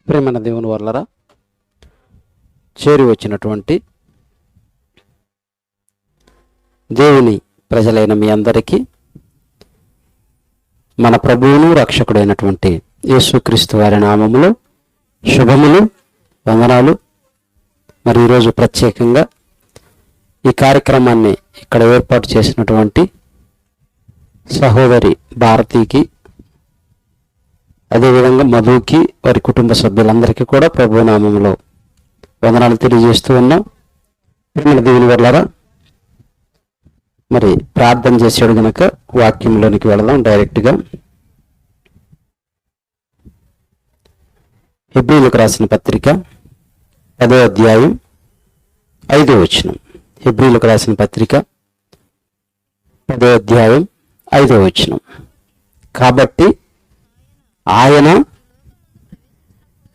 ప్రేమైన దేవుని వల్లరా చేరి వచ్చినటువంటి దేవుని ప్రజలైన మీ అందరికీ మన ప్రభువును రక్షకుడైనటువంటి యేసుక్రీస్తు వారి నామములో శుభములు, వందనాలు. మరి ఈరోజు ప్రత్యేకంగా ఈ కార్యక్రమాన్ని ఇక్కడ ఏర్పాటు చేసినటువంటి సహోదరి భారతికి, అదేవిధంగా మధుకి, వారి కుటుంబ సభ్యులందరికీ కూడా ప్రభు నామములో వందనాలు తెలియజేస్తూ ఉన్నాం. ప్రేమ దేవుని వల్లరా మరి ప్రార్థన చేసాడు గనక వాక్యంలోనికి వెళదాం డైరెక్ట్గా. హెబ్రీలకు రాసిన పత్రిక 10వ అధ్యాయం 5వ వచనం. హెబ్రీలకు రాసిన పత్రిక 10వ అధ్యాయం 5వ వచనం. కాబట్టి ఆయన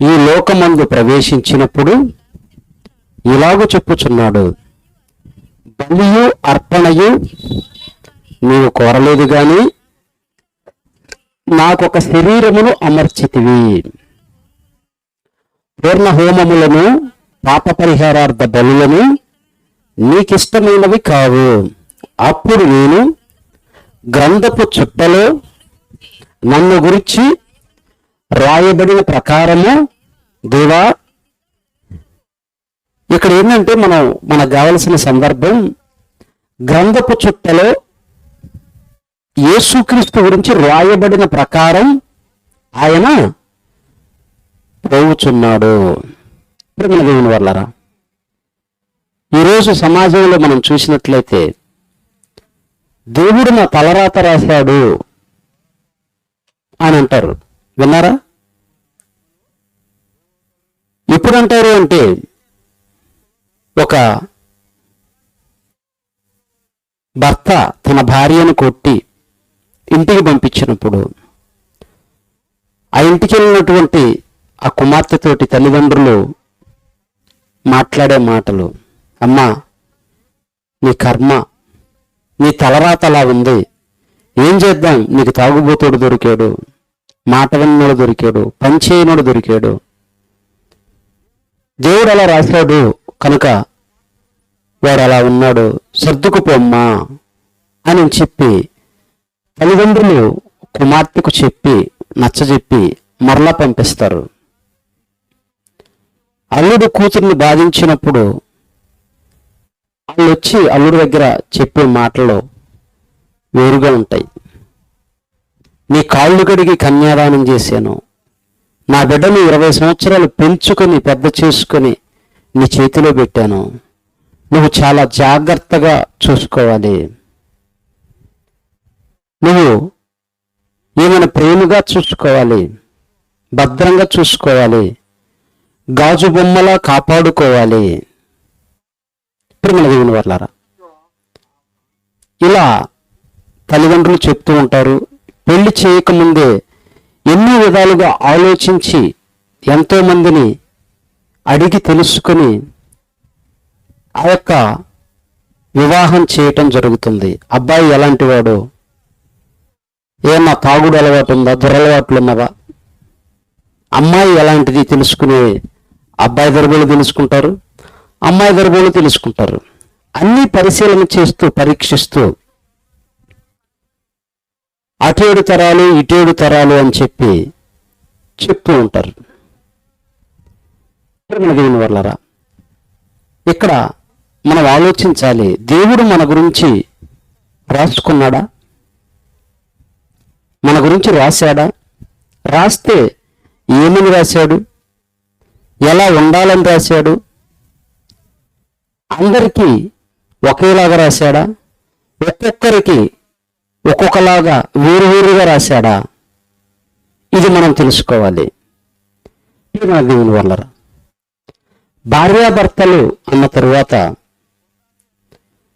ఈ లోకమందు ప్రవేశించినప్పుడు ఇలాగ చెప్పుచున్నాడు, బలియు అర్పణయు నీవు కోరలేదు గాని నాకొక శరీరమును అమర్చితివి, పూర్ణ హోమములను పాప పరిహారార్థ బలులను నీకిష్టమైనవి కావు. అప్పుడు నేను గ్రంథపు చుట్టలో నన్ను గురించి రాయబడిన ప్రకారము దేవా, ఇక్కడ ఏంటంటే మనకు కావలసిన సందర్భం, గ్రంథపు చుట్టలో యేసుక్రీస్తు గురించి రాయబడిన ప్రకారం ఆయన పోవుచున్నాడు. ప్రేమ దేవుని వల్లరా ఈరోజు సమాజంలో మనం చూసినట్లయితే దేవుడు నా తలరాత రాశాడు అని అంటారు. విన్నారా? ఎప్పుడు అంటారు అంటే, ఒక భర్త తన భార్యను కొట్టి ఇంటికి పంపించినప్పుడు ఆ ఇంటికి వెళ్ళినటువంటి ఆ కుమార్తెతోటి తల్లిదండ్రులు మాట్లాడే మాటలు, అమ్మా నీ కర్మ, నీ తలరాత అలా ఉంది, ఏం చేద్దాం, నీకు తాగుబోతుడు దొరికాడు, మాట విన్నోడు దొరికాడు, పనిచేయనోడు దొరికాడు, దేవుడు అలా రాశాడు కనుక వాడు అలా ఉన్నాడు, సర్దుకుపోమ్మా అని చెప్పి తల్లిదండ్రులు కుమార్తెకు చెప్పి నచ్చజెప్పి మరలా పంపిస్తారు. అల్లుడు కూతుర్ని బాధించినప్పుడు వాళ్ళు వచ్చి అల్లుడి దగ్గర చెప్పే మాటలు వేరుగా ఉంటాయి. నీ కాళ్ళు కడిగి కన్యాదానం చేశాను, నా బిడ్డను 20 సంవత్సరాలు పెంచుకొని పెద్ద చేసుకొని నీ చేతిలో పెట్టాను, నువ్వు చాలా జాగ్రత్తగా చూసుకోవాలి, నువ్వు ఏమైనా ప్రేమగా చూసుకోవాలి, భద్రంగా చూసుకోవాలి, గాజు బొమ్మలా కాపాడుకోవాలి. ప్రేమ దేవుని వల్లరా ఇలా తల్లిదండ్రులు చెప్తూ ఉంటారు. పెళ్లి చేయకముందే ఎన్నో విధాలుగా ఆలోచించి ఎంతో మందిని అడిగి తెలుసుకొని ఆ యొక్క వివాహం చేయటం జరుగుతుంది. అబ్బాయి ఎలాంటి వాడు, ఏమన్నా తాగుడు అలవాటు ఉందా, దురలవాట్లు ఉన్నవా, అమ్మాయి ఎలాంటిది తెలుసుకునే అబ్బాయి దర్బోలు తెలుసుకుంటారు, అమ్మాయి దర్బోలు తెలుసుకుంటారు. అన్నీ పరిశీలన చేస్తూ పరీక్షిస్తూ అటేడు తరాలు ఇటేడు తరాలు అని చెప్పి చెప్తూ ఉంటారు. దేవుని వల్లరా ఇక్కడ మనం ఆలోచించాలి, దేవుడు మన గురించి రాసుకున్నాడా, మన గురించి రాశాడా, రాస్తే ఏమని రాశాడు, ఎలా ఉండాలని రాశాడు, అందరికీ ఒకేలాగా రాశాడా, ఒక్కొక్కరికి ఒక్కొక్కలాగా వేరువేరుగా రాశాడా, ఇది మనం తెలుసుకోవాలి. దేవుని వల్లరా భార్యాభర్తలు అన్న తరువాత,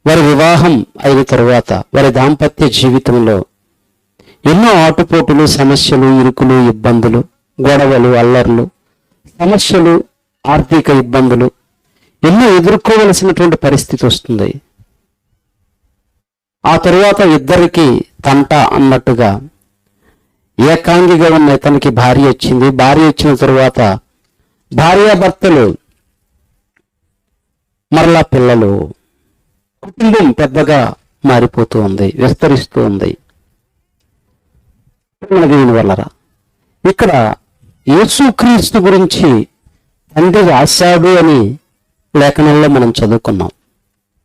వారి వివాహం అయిన తరువాత వారి దాంపత్య జీవితంలో ఎన్నో ఆటుపోటులు, సమస్యలు, ఇరుకులు, ఇబ్బందులు, గొడవలు, అల్లర్లు, సమస్యలు, ఆర్థిక ఇబ్బందులు ఎన్నో ఎదుర్కోవలసినటువంటి పరిస్థితి వస్తుంది. ఆ తరువాత ఇద్దరికి తంట అన్నట్టుగా ఏకాంగిగా ఉన్న ఇతనికి భార్య వచ్చింది. భార్య వచ్చిన తరువాత భార్యాభర్తలు, మరలా పిల్లలు, కుటుంబం పెద్దగా మారిపోతూ ఉంది, విస్తరిస్తూ ఉంది. దీని వల్లరా ఇక్కడ యేసుక్రీస్తు గురించి తండ్రి రాశాడు అని లేఖనంలో మనం చదువుకున్నాం,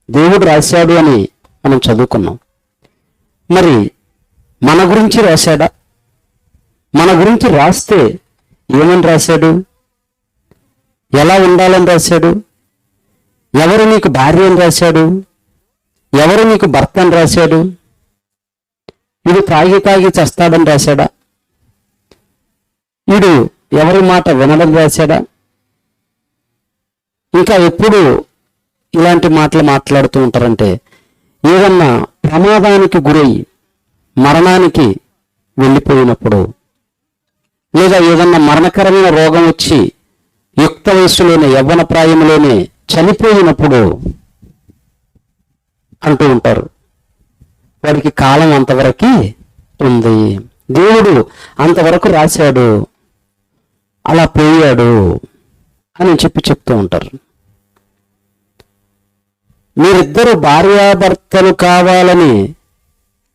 దేవుడు రాశాడు అని మనం చదువుకున్నాం. మరి మన గురించి రాశాడా? మన గురించి రాస్తే ఏమని రాశాడు? ఎలా ఉండాలని రాశాడు? ఎవరు నీకు భార్య అని రాశాడు? ఎవరు నీకు భర్త అని రాశాడు? వీడు తాగి తాగి చస్తాడని రాశాడా? వీడు ఎవరి మాట వినడం రాశాడా? ఇంకా ఎప్పుడు ఇలాంటి మాటలు మాట్లాడుతూ ఉంటారంటే, ఏదన్నా ప్రమాదానికి గురై మరణానికి వెళ్ళిపోయినప్పుడు, లేదా ఏదన్నా మరణకరమైన రోగం వచ్చి యుక్త వయస్సులోనే, యవ్వన ప్రాయంలోనే చనిపోయినప్పుడు అంటూ ఉంటారు, వాడికి కాలం అంతవరకు ఉంది, దేవుడు అంతవరకు రాశాడు, అలా పోయాడు అని చెప్తూ ఉంటారు. మీరిద్దరు భార్యాభర్తలు కావాలని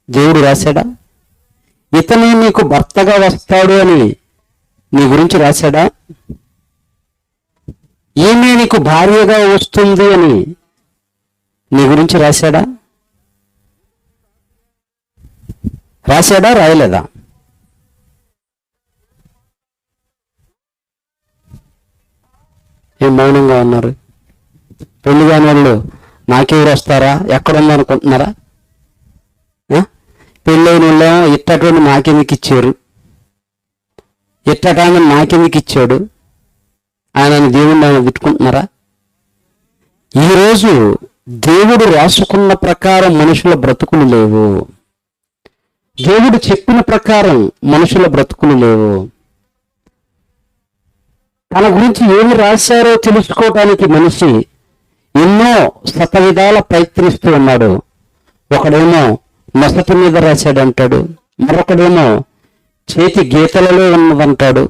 దేవుడు రాశాడా? ఇతనే నీకు భర్తగా వస్తాడు అని నీ గురించి రాశాడా? ఈమె నీకు భార్యగా వస్తుంది అని నీ గురించి రాశాడా? రాశాడా? రాయలేదా? ఏం మౌనంగా ఉన్నారు? పెళ్లి కాని వాళ్ళు నాకెవరు వస్తారా, ఎక్కడుందనుకుంటున్నారా? పెళ్ళైన వాళ్ళు ఇట్టటువంటి నాకెందుకు ఇచ్చారు, ఇట్టటాన్ని నాకెందుకు ఇచ్చాడు, ఆయన దేవుణ్ణి ఆయన తిట్టుకుంటున్నారా? ఈరోజు దేవుడు రాసుకున్న ప్రకారం మనుషుల బ్రతుకులు లేవు, దేవుడు చెప్పిన ప్రకారం మనుషుల బ్రతుకులు లేవు. తన గురించి ఏమి రాశారో తెలుసుకోవటానికి మనిషి ఎన్నో శతవిధాల ప్రయత్నిస్తూ ఉన్నాడు. ఒకడేమో నొసటి మీద రాశాడంటాడు, మరొకడేమో చేతి గీతలలో ఉన్నదంటాడు.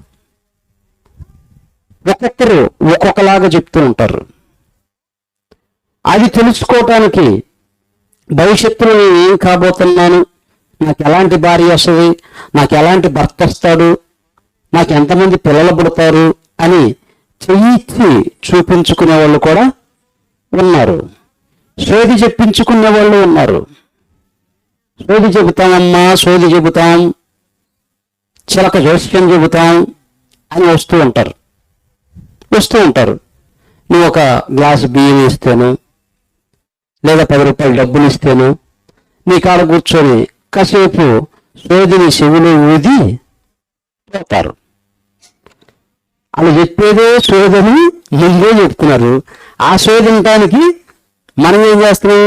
ఒక్కొక్కరు ఒక్కొక్కలాగా చెప్తూ ఉంటారు. అది తెలుసుకోవటానికి భవిష్యత్తులో నేను ఏం కాబోతున్నాను, నాకు ఎలాంటి భార్య వస్తుంది, నాకు ఎలాంటి భర్త వస్తాడు, నాకు ఎంతమంది పిల్లలు పుడతారు అని చెయ్యిచ్చి చూపించుకునే వాళ్ళు కూడా ఉన్నారు, సోది చెప్పించుకునే వాళ్ళు ఉన్నారు. సోది చెబుతామమ్మా, సోది చెబుతాం, చిలక జోస్యం చెబుతాం అని వస్తూ ఉంటారు. నువ్వు ఒక గ్లాసు బియ్యం ఇస్తేను, లేదా 10 రూపాయలు డబ్బులు ఇస్తేను నీ కాడ కూర్చొని కాసేపు సోదిని చెవులు ఊది పోతారు. వాళ్ళు చెప్పేదే సోదని ముందే చెప్తున్నారు. ఆ సోదింటానికి మనం ఏం చేస్తున్నాం?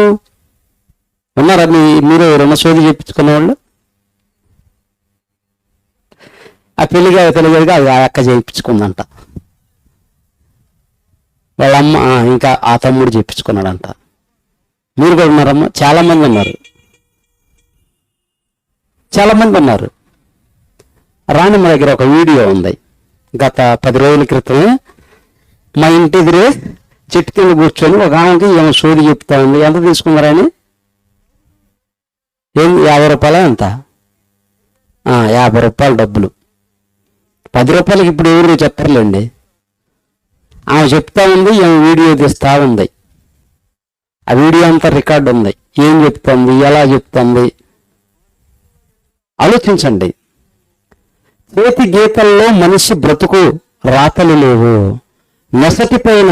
ఉన్నారా మీరు ఎవరన్నా సోది చెప్పించుకున్న వాళ్ళు? ఆ పెళ్లిగా తెలియదుగా అది ఆ అక్క చేయించుకుందంట, వాళ్ళ అమ్మ ఇంకా ఆ తమ్ముడు చెప్పించుకున్నాడంట. మీరు కూడా ఉన్నారమ్మా? చాలా మంది ఉన్నారు. రాణి మా దగ్గర ఒక వీడియో ఉంది, గత 10 రోజుల క్రితమే మా ఇంటి ఎదురే చెట్టు కింద కూర్చొని ఒక ఆమెకి ఏమో సోది చెప్తా ఉంది. ఎంత తీసుకున్నారని? 50 రూపాయల ఎంత? 50 రూపాయలు డబ్బులు. 10 రూపాయలకి ఇప్పుడు ఎవరు చెప్పర్లేండి. ఆమె చెప్తా ఉంది, ఏమో వీడియో తీస్తా ఉంది. ఆ వీడియో అంతా రికార్డు ఉంది. ఏం చెప్తుంది, ఎలా చెప్తుంది ఆలోచించండి. చేతి గీతల్లో మనిషి బ్రతుకు రాతలు లేవు, నొసటి పైన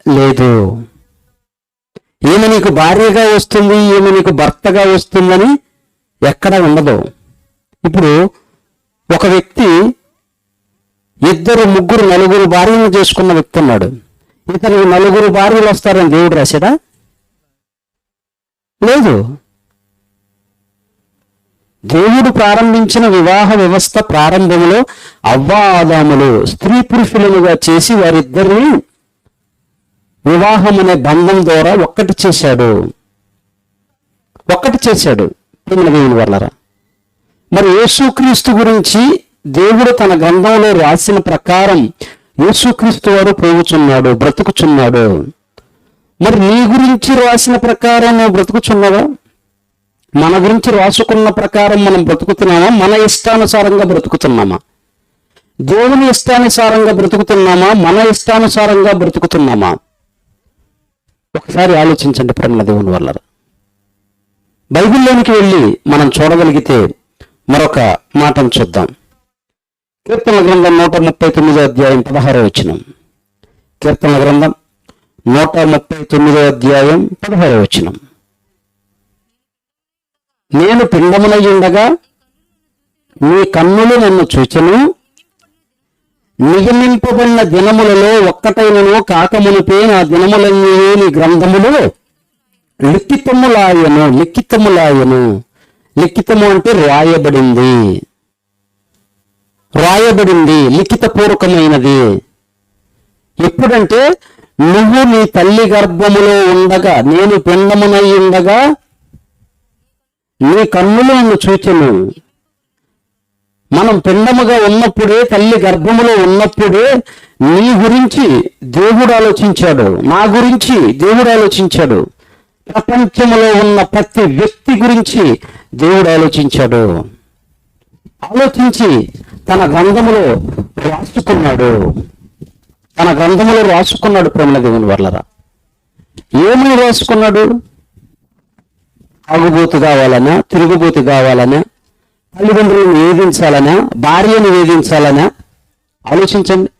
లేదు. ఈమె నీకు భార్యగా వస్తుంది, ఈమె నీకు భర్తగా వస్తుందని ఎక్కడ ఉండదు. ఇప్పుడు ఒక వ్యక్తి 2, 3, 4 భార్యలు చేసుకున్న వ్యక్తి ఉన్నాడు. ఇతనికి 4 భార్యలు వస్తారని దేవుడు రాశాడా? లేదు. దేవుడు ప్రారంభించిన వివాహ వ్యవస్థ ప్రారంభంలో అవ్వా ఆదాములు స్త్రీ పురుషులుగా చేసి వారిద్దరిని వివాహం అనే బంధం ద్వారా ఒక్కటి చేశాడు. దేవుని వల్లరా. మరి యేసుక్రీస్తు గురించి దేవుడు తన గ్రంథంలో రాసిన ప్రకారం యేసుక్రీస్తు వారు పోగుచున్నాడు, బ్రతుకుచున్నాడు. మరి నీ గురించి రాసిన ప్రకారం నువ్వు బ్రతుకుచున్నావా? మన గురించి రాసుకున్న ప్రకారం మనం బ్రతుకుతున్నామా? మన ఇష్టానుసారంగా బ్రతుకుతున్నామా? దేవుని ఇష్టానుసారంగా బ్రతుకుతున్నామా? మన ఇష్టానుసారంగా బ్రతుకుతున్నామా? ఒకసారి ఆలోచించండి ప్రేమ దేవుని వల్ల. బైబిల్లోనికి వెళ్ళి మనం చూడగలిగితే మరొక మాటను చూద్దాం. కీర్తనల గ్రంథం 139 అధ్యాయం 16వ వచనం. కీర్తనల గ్రంథం 139 అధ్యాయం 16వ వచనం. నేను పిండమునై ఉండగా నీ కన్నులు నన్ను చూచెను, నియమింపబడిన దినములలో ఒక్కటైనను కాకమునిపే నా దినములన్నీ నీ గ్రంథములో లిఖితములాయను. లిఖితము అంటే రాయబడింది, లిఖితపూర్వకమైనది. ఎప్పుడంటే నువ్వు నీ తల్లి గర్భములో ఉండగా, నేను పిండమునై ఉండగా నీ కన్నులు నన్ను చూచెను. మనం పిండముగా ఉన్నప్పుడే, తల్లి గర్భములో ఉన్నప్పుడే నీ గురించి దేవుడు ఆలోచించాడు, నా గురించి దేవుడు ఆలోచించాడు, ప్రపంచంలో ఉన్న ప్రతి వ్యక్తి గురించి దేవుడు ఆలోచించాడు. ఆలోచించి తన గ్రంథములో రాసుకున్నాడు ప్రేమ దేవుని వర్లరా. ఏమని రాసుకున్నాడు? తాగుబోతు కావాలనా, తిరుగుబోతు కావాలనా, తల్లిదండ్రులను వేధించాలనా, భార్యను వేధించాలనా? ఆలోచించండి.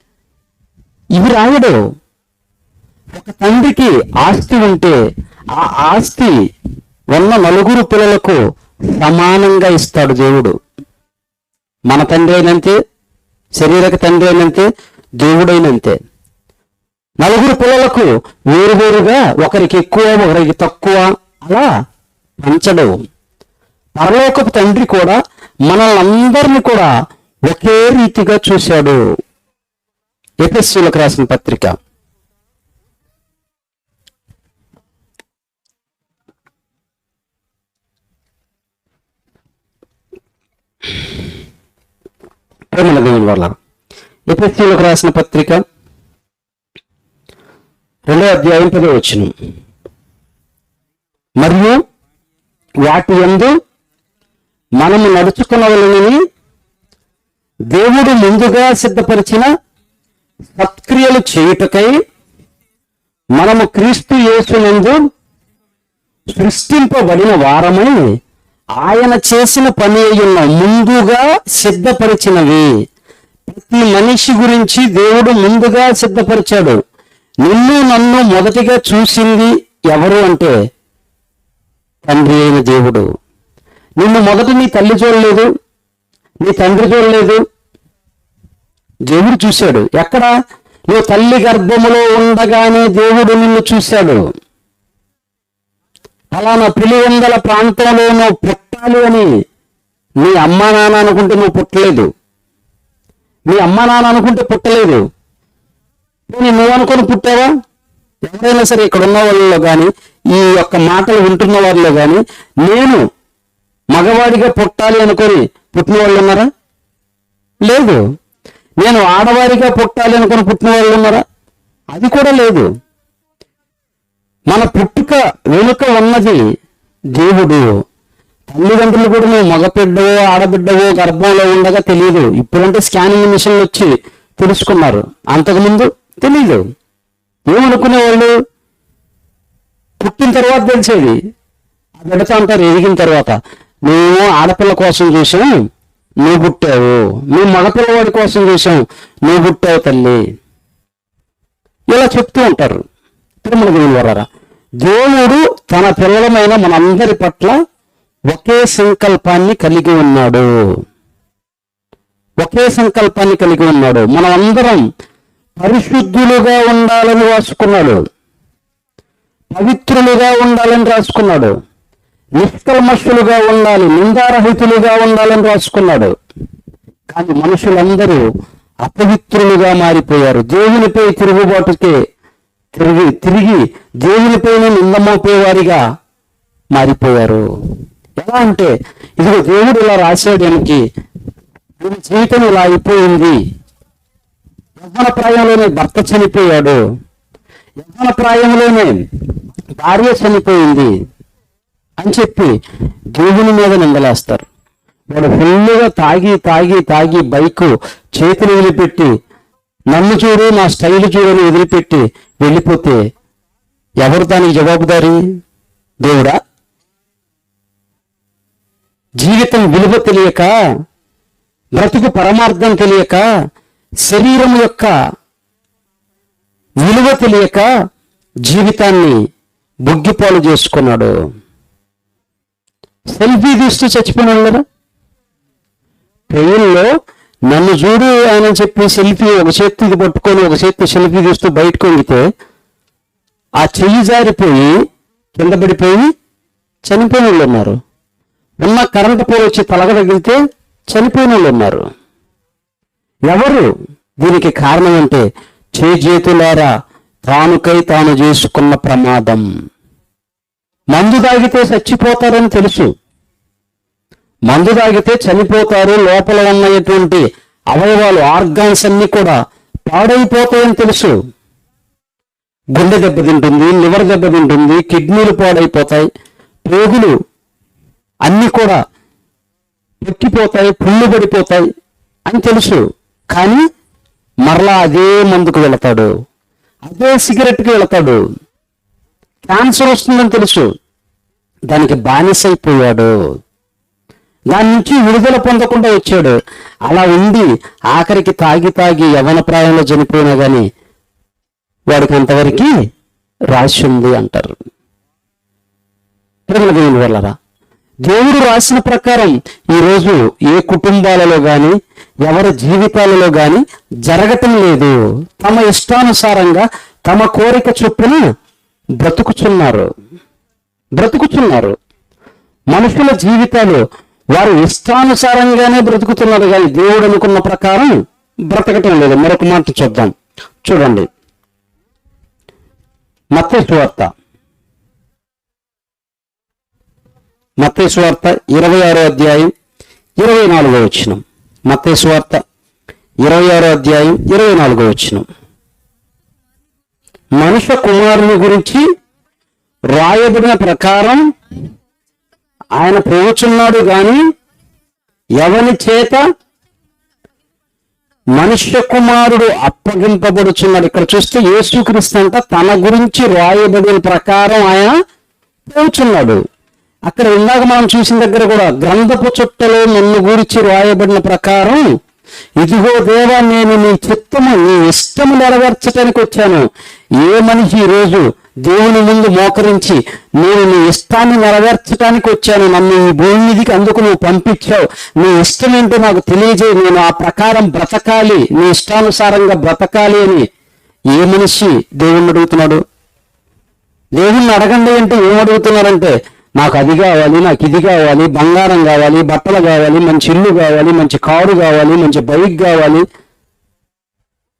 ఇవి రాయడు. ఒక తండ్రికి ఆస్తి ఉంటే ఆ ఆస్తి ఉన్న 4 పిల్లలకు సమానంగా ఇస్తాడు దేవుడు. మన తండ్రి అయినంతే, శరీరక తండ్రి అయినంతే, దేవుడైనంతే. 4 పిల్లలకు వేరువేరుగా, ఒకరికి ఎక్కువ ఒకరికి తక్కువ అలా పంచడు. పరలోకపు తండ్రి కూడా మనల్ని అందరినీ కూడా ఒకే రీతిగా చూశాడు. ఎఫెసీయులకు రాసిన పత్రిక 2వ అధ్యాయం 10వ వచనం. మరియు వాటి యందు మనము నడుచుకున్నవలనని దేవుడు ముందుగా సిద్ధపరిచిన సత్క్రియలు చేయుటకై మనము క్రీస్తు యేసునందు సృష్టింపబడిన వారమై ఆయన చేసిన పని అయ్యున్న ముందుగా సిద్ధపరిచినవి. ప్రతి మనిషి గురించి దేవుడు ముందుగా సిద్ధపరిచాడు. నిన్ను నన్ను మొదటిగా చూసింది ఎవరు అంటే తండ్రి అయిన దేవుడు. నిన్ను మొదట నీ తల్లి చూడలేదు, నీ తండ్రి చూడలేదు, దేవుడు చూశాడు. ఎక్కడ? నువ్వు తల్లి గర్భములో ఉండగానే దేవుడు నిన్ను చూశాడు. అలానా పిలివందల ప్రాంతంలో నువ్వు పుట్టాలి అని నీ అమ్మా నాన్న అనుకుంటే నువ్వు పుట్టలేదు, నీ అమ్మా నాన్న అనుకుంటే పుట్టలేదు. నువ్వు అనుకుని పుట్టావా? ఎవరైనా సరే ఇక్కడ ఉన్న వాళ్ళలో కానీ, ఈ యొక్క మాటలు వింటున్న వాళ్ళలో కానీ, నేను మగవాడిగా పుట్టాలి అనుకొని పుట్టిన వాళ్ళు ఉన్నారా? లేదు. నేను ఆడవారిగా పుట్టాలి అనుకుని పుట్టిన వాళ్ళు ఉన్నారా? అది కూడా లేదు. మన పుట్టుక వెనుక ఉన్నది దేవుడు. తల్లిదండ్రులు కూడా నువ్వు మగబిడ్డవో ఆడబిడ్డవో గర్భంలో ఉండగా తెలియదు. ఇప్పుడంటే స్కానింగ్ మిషన్లు వచ్చి తెలుసుకున్నారు, అంతకుముందు తెలీదు. ఏమనుకునేవాళ్ళు? పుట్టిన తర్వాత తెలిసేది. ఆ బిడ్డతో అంటారు ఎదిగిన తర్వాత, మేము ఆడపిల్ల కోసం చూసాం నువ్వు పుట్టావు, మేము మగపిల్లవాడి కోసం చూసాం నువ్వు పుట్టావు తల్లి, ఇలా చెప్తూ ఉంటారు. తిరుమల దేవుని వరారా. దేవుడు తన పిల్లలమైన మనందరి పట్ల ఒకే సంకల్పాన్ని కలిగి ఉన్నాడు. మనం అందరం పరిశుద్ధులుగా ఉండాలని రాసుకున్నాడు, పవిత్రులుగా ఉండాలని రాసుకున్నాడు, నిష్కల్మషులుగా ఉండాలి, నిందారహితులుగా ఉండాలని రాసుకున్నాడు. కానీ మనుషులందరూ అపవిత్రులుగా మారిపోయారు. దేవునిపై తిరుగుబాటుకే తిరిగి దేవునిపైన నిందమోపేవారిగా మారిపోయారు. ఎలా అంటే, ఇదిగో దేవుడు ఇలా రాసేయడానికి జీవితం ఇలా అయిపోయింది. యవ్వన ప్రాయంలోనే భర్త చనిపోయాడు, యవ్వన ప్రాయంలోనే భార్య చనిపోయింది అని చెప్పి దేవుని మీద నిందలేస్తారు. వాడు ఫుల్లుగా తాగి తాగి తాగి బైకు చేతులు వదిలిపెట్టి నన్ను చూడు నా స్టైల్ చూడని వదిలిపెట్టి వెళ్ళిపోతే ఎవరు దానికి జవాబుదారి? దేవుడా? జీవితం విలువ తెలియక, బ్రతుకు పరమార్థం తెలియక, శరీరం యొక్క విలువ తెలియక జీవితాన్ని బుగ్గిపాలు చేసుకున్నాడు. సెల్ఫీ తీస్తూ చచ్చిపోయినాడు కదా. ట్రైన్లో నన్ను చూడు అని చెప్పి సెల్ఫీ ఒక చేతికి పట్టుకొని ఒక చేతి సెల్ఫీ తీస్తూ బయటకు వంగితే ఆ చెయ్యి జారిపోయి కింద పడిపోయి చనిపోయిన వాళ్ళు ఉన్నారు. ఉన్న కరెంటు పోల్ వచ్చి తలగ తగిలితే చనిపోయిన వాళ్ళు ఉన్నారు. ఎవరు దీనికి కారణం అంటే చేతులారా తానుకై తాను చేసుకున్న ప్రమాదం. మందు తాగితే చచ్చిపోతారని తెలుసు, మందు తాగితే చనిపోతారు, లోపల ఉన్నటువంటి అవయవాలు ఆర్గాన్స్ అన్ని కూడా పాడైపోతాయని తెలుసు. గుండె దెబ్బతింటుంది, లివర్ దెబ్బతింటుంది, కిడ్నీలు పాడైపోతాయి, ప్రేగులు అన్ని కూడా ఎక్కిపోతాయి, పుళ్ళు పడిపోతాయి అని తెలుసు. కానీ మరలా అదే మందుకు వెళతాడు, అదే సిగరెట్కి వెళతాడు. క్యాన్సర్ వస్తుందని తెలుసు, దానికి బానిసైపోయాడు, దాని నుంచి విడుదల పొందకుండా వచ్చాడు. అలా ఉండి ఆఖరికి తాగి తాగి యవ్వన ప్రాయంలో చనిపోయినా కానీ వాడికి అంతవరకు రాసి ఉంది అంటారు. దేవుని వల్లరా దేవుడు రాసిన ప్రకారం ఈరోజు ఏ కుటుంబాలలో కానీ ఎవరి జీవితాలలో కానీ జరగటం లేదు. తమ ఇష్టానుసారంగా తమ కోరిక చొప్పున బ్రతుకుచున్నారు. మనుషుల జీవితాలు వారు ఇష్టానుసారంగానే బ్రతుకుతున్నారు కానీ దేవుడు అనుకున్న ప్రకారం బ్రతకటం లేదు. మరొక మాట చూద్దాం, చూడండి. మత్తయి సువార్త 26వ అధ్యాయం 24వ వచనం. మత్తయి సువార్త 26వ అధ్యాయం 24వ వచనం. మనుష్య కుమారుని గురించి రాయబడిన ప్రకారం ఆయన పోవచున్నాడు గాని ఎవని చేత మనుష్య కుమారుడు అప్పగింపబడుచున్నాడు. ఇక్కడ చూస్తే యేసుక్రీస్తు అంట తన గురించి రాయబడిన ప్రకారం ఆయన పోవచున్నాడు. అక్కడ ఇందాక మనం చూసిన దగ్గర కూడా గ్రంథపు చుట్టలో నన్ను గురించి రాయబడిన ప్రకారం ఇదిగో దేవా నేను నీ చిత్తము నీ ఇష్టము నెరవేర్చడానికి వచ్చాను. ఏ మనిషి ఈరోజు దేవుని ముందు మోకరించి నేను నీ ఇష్టాన్ని నెరవేర్చడానికి వచ్చాను, నన్ను ఈ భూమి మీదకి అందుకు నువ్వు పంపించావు, నీ ఇష్టం ఏంటో నాకు తెలియజేయి, నేను ఆ ప్రకారం బ్రతకాలి, నీ ఇష్టానుసారంగా బ్రతకాలి అని ఏ మనిషి దేవుణ్ణి అడుగుతున్నాడు? దేవుణ్ణి అడగండి అంటే ఏం అడుగుతున్నారంటే నాకు అది కావాలి, నాకు ఇది కావాలి, బంగారం కావాలి, బట్టలు కావాలి, మంచి ఇల్లు కావాలి, మంచి కారు కావాలి, మంచి బైక్ కావాలి,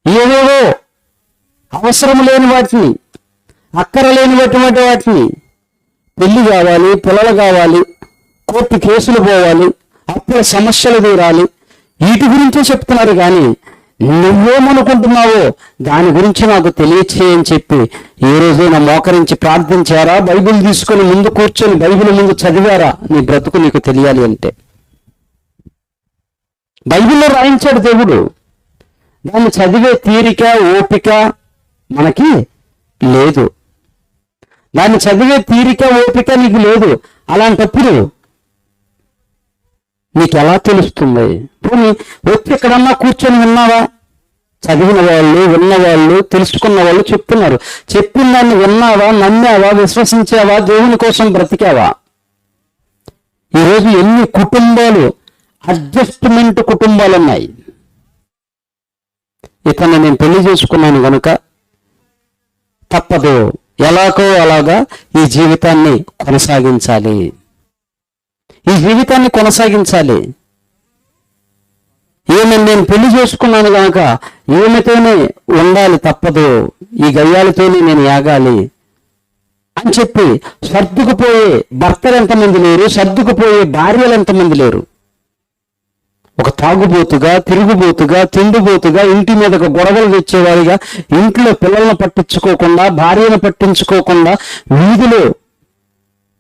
ఏవేవో అవసరం లేని వాటిని, అక్కర లేనిటువంటి వాటిని, పెళ్లి కావాలి, పిల్లలు కావాలి, కోర్టు కేసులు పోవాలి, అప్పుల సమస్యలు తీరాలి, వీటి గురించే చెప్తున్నారు. కానీ నువ్వేమనుకుంటున్నావో దాని గురించి నాకు తెలియచేయని చెప్పి ఏ రోజైనా మోకరించి ప్రార్థించారా? బైబిల్ తీసుకొని ముందు కూర్చొని బైబిల్ ముందు చదివారా? నీ బ్రతుకు నీకు తెలియాలి అంటే బైబిల్లో రాయించాడు దేవుడు. దాన్ని చదివే తీరిక ఓపిక మనకి లేదు. దాన్ని చదివే తీరిక ఓపిక నీకు లేదు. అలాంటప్పుడు నీకు ఎలా తెలుస్తుంది? పోనీ వచ్చి ఎక్కడన్నా కూర్చొని విన్నావా? చదివిన వాళ్ళు, విన్నవాళ్ళు, తెలుసుకున్న వాళ్ళు చెప్తున్నారు. చెప్పిన దాన్ని విన్నావా, నమ్మావా, విశ్వసించావా, దేవుని కోసం బ్రతికావా? ఈరోజు ఎన్ని కుటుంబాలు అడ్జస్ట్మెంట్ కుటుంబాలు ఉన్నాయి. ఇతన్ని నేను పెళ్లి చేసుకున్నాను కనుక తప్పదు, ఎలాగో అలాగా ఈ జీవితాన్ని కొనసాగించాలి, ఈమె నేను పెళ్లి చేసుకున్నాను కనుక ఈమెతోనే ఉండాలి, తప్పదు, ఈ గయ్యాలతోనే నేను యాగాలి అని చెప్పి సర్దుకుపోయే భర్తలు ఎంతమంది లేరు, సర్దుకుపోయే భార్యలు ఎంతమంది లేరు. ఒక తాగుబోతుగా, తిరుగుబోతుగా, తిండిబోతుగా, ఇంటి మీదకు గొడవలు తెచ్చేవాడిగా, ఇంట్లో పిల్లలను పట్టించుకోకుండా, భార్యను పట్టించుకోకుండా, వీధిలో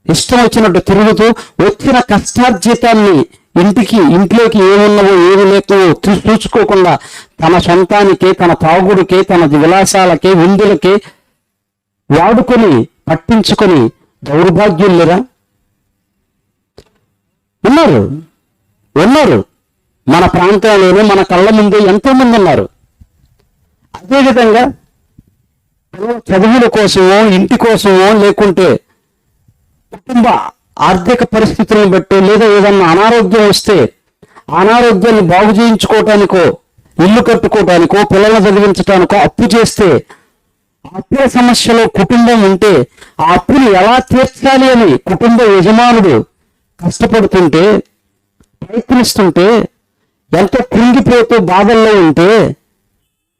ఇష్టం వచ్చినట్టు తిరుగుతూ వచ్చిన కష్టార్జితాన్ని ఇంట్లోకి ఏమున్నవో ఏమి లేకవో చూసుకోకుండా తన సొంతానికి, తన తాగుడికి, తన విలాసాలకి, విందులకి వాడుకొని పట్టించుకొని దౌర్భాగ్యులేరా? ఉన్నారు. మన ప్రాంతంలోనే మన కళ్ళ ముందే ఎంతో మంది ఉన్నారు. అదేవిధంగా చదువుల కోసమో, ఇంటి కోసమో, లేకుంటే కుటుంబ ఆర్థిక పరిస్థితులను బట్టి, లేదా ఏదన్నా అనారోగ్యం వస్తే అనారోగ్యాన్ని బాగు చేయించుకోవటానికో, ఇల్లు కట్టుకోవటానికో, పిల్లలను చదివించటానికో అప్పు చేస్తే అప్పుల సమస్యలో కుటుంబం ఉంటే ఆ అప్పుని ఎలా తీర్చాలి అని కుటుంబ యజమానుడు కష్టపడుతుంటే, ప్రయత్నిస్తుంటే, ఎంతో కృంగిపోతూ బాధల్లో ఉంటే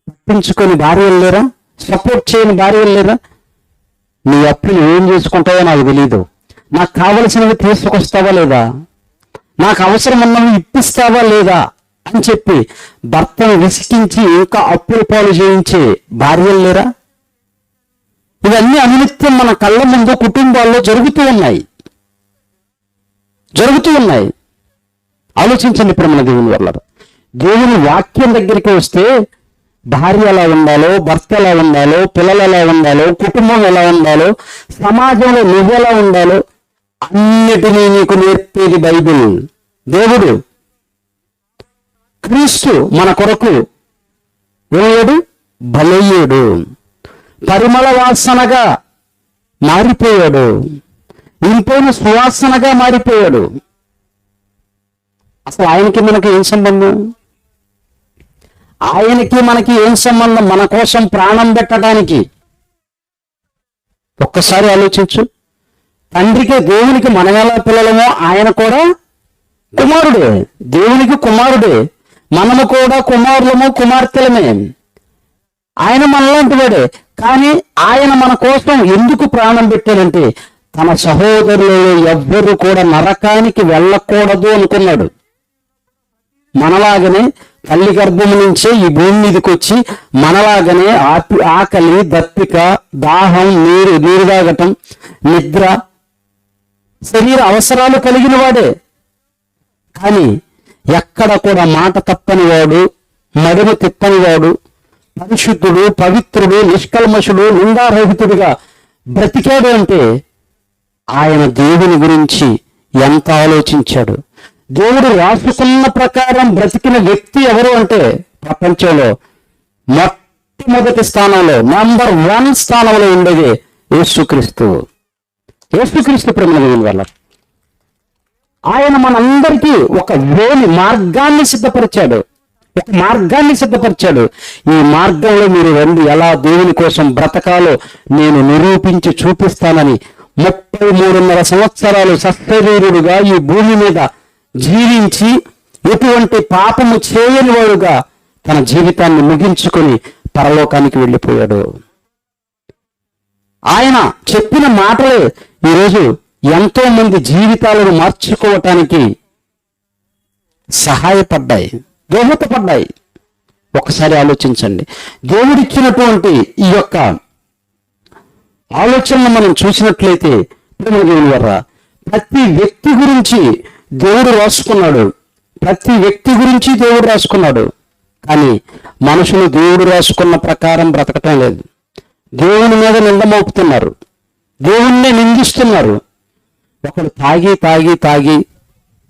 పట్టించుకొని భార్యలు లేరా? సపోర్ట్ చేయని భార్యలు లేరా? నీ అప్పులు ఏం చేసుకుంటావో నాకు తెలీదు, నాకు కావలసినవి తీసుకొస్తావా లేదా, నాకు అవసరం ఉన్నవి ఇప్పిస్తావా లేదా అని చెప్పి భర్తను విసికించి ఇంకా అప్పుల పాలు చేయించే భార్యలు లేరా? ఇవన్నీ అనిత్యం మన కళ్ళ ముందు కుటుంబాల్లో జరుగుతూ ఉన్నాయి. ఆలోచించండి ఇప్పుడు మన దేవుని వల్ల. దేవుని వాక్యం దగ్గరికి వస్తే భార్య ఎలా ఉండాలో, భర్త ఎలా ఉండాలో, పిల్లలు ఎలా ఉండాలో, కుటుంబం ఎలా ఉండాలో, సమాజంలో నువ్వు ఎలా ఉండాలో అన్నిటినీ నీకు నేర్పేది బైబిల్. దేవుడు క్రీస్తు మన కొరకు ఏమయ్యాడు? బలయ్యాడు, పరిమళ వాసనగా మారిపోయాడు, ఇంపైన సువాసనగా మారిపోయాడు. అసలు ఆయనకి మనకి ఏం సంబంధం? మన కోసం ప్రాణం పెట్టడానికి. ఒక్కసారి ఆలోచించు. తండ్రికి, దేవునికి మనం ఎలా పిల్లలమో ఆయన కూడా కుమారుడే, దేవునికి కుమారుడే, మనము కూడా కుమారులము, కుమార్తెలమే. ఆయన మనలాంటి వాడే. కానీ ఆయన మన కోసం ఎందుకు ప్రాణం పెట్టాడంటే తన సహోదరులు ఎవ్వరు కూడా నరకానికి వెళ్ళకూడదు అనుకున్నాడు. మనలాగనే తల్లి గర్భం నుంచే ఈ భూమి మీదకి వచ్చి మనలాగనే ఆకలి, దప్పిక, దాహం, నీరు తాగటం, నిద్ర, శరీర అవసరాలు కలిగిన వాడే. కానీ ఎక్కడ కూడా మాట తప్పని వాడు, మడిమ తిప్పని వాడు, పరిశుద్ధుడు, పవిత్రుడు, నిష్కల్మషుడు, నిందారహితుడిగా బ్రతికాడు అంటే ఆయన దేవుని గురించి ఎంత ఆలోచించాడు. దేవుడు రాసుకున్న ప్రకారం బ్రతికిన వ్యక్తి ఎవరు అంటే ప్రపంచంలో మొట్టమొదటి స్థానంలో, నంబర్ 1 స్థానంలో ఉండేది యేసుక్రీస్తు ప్రేమ వల్ల. ఆయన మనందరికీ ఒక మార్గాన్ని సిద్ధపరిచాడు. ఈ మార్గంలో మీరు రండి, ఎలా దేవుని కోసం బ్రతకాలో నేను నిరూపించి చూపిస్తానని 33.5 సంవత్సరాలు సశరీరుడుగా ఈ భూమి మీద జీవించి ఎటువంటి పాపము చేయని వాడుగా తన జీవితాన్ని ముగించుకొని పరలోకానికి వెళ్ళిపోయాడు. ఆయన చెప్పిన మాటలే ఈరోజు ఎంతో మంది జీవితాలను మార్చుకోవటానికి సహాయపడ్డాయి, దోహదపడ్డాయి. ఒకసారి ఆలోచించండి. దేవుడిచ్చినటువంటి ఈ యొక్క ఆలోచనను మనం చూసినట్లయితే దేవుని వల్ల ప్రతి వ్యక్తి గురించి దేవుడు రాసుకున్నాడు. కానీ మనుషులు దేవుడు రాసుకున్న ప్రకారం బ్రతకటం లేదు. దేవుని మీద నింద మోపుతున్నారు, దేవుణ్ణి నిందిస్తున్నారు. ఒకడు తాగి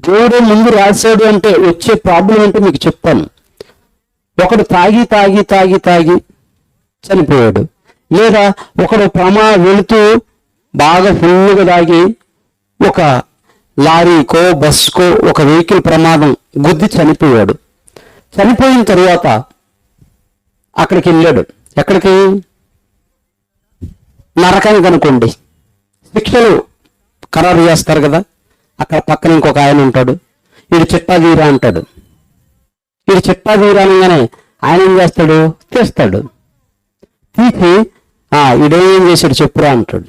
దేవుడే ముందు రాశాడు అంటే వచ్చే ప్రాబ్లం అంటే మీకు చెప్తాను. ఒకడు తాగి చనిపోయాడు. లేదా ఒకడు వెళుతూ బాగా ఫుల్గా తాగి ఒక లారీకో, బస్కో, ఒక వెహికల్ ప్రమాదం గుద్ది చనిపోయాడు. చనిపోయిన తరువాత అక్కడికి వెళ్ళాడు. ఎక్కడికి? నరకానికి అనుకోండి. శిక్షలు ఖరారు చేస్తారు కదా, అక్కడ పక్కన ఇంకొక ఆయన ఉంటాడు. వీడు చిట్టా తీరా అంటాడు. వీడు చిట్టా తీరా అనగానే ఆయన ఏం చేస్తాడు? తీస్తాడు. తీసి వీడేం చేశాడు చెప్పురా అంటాడు.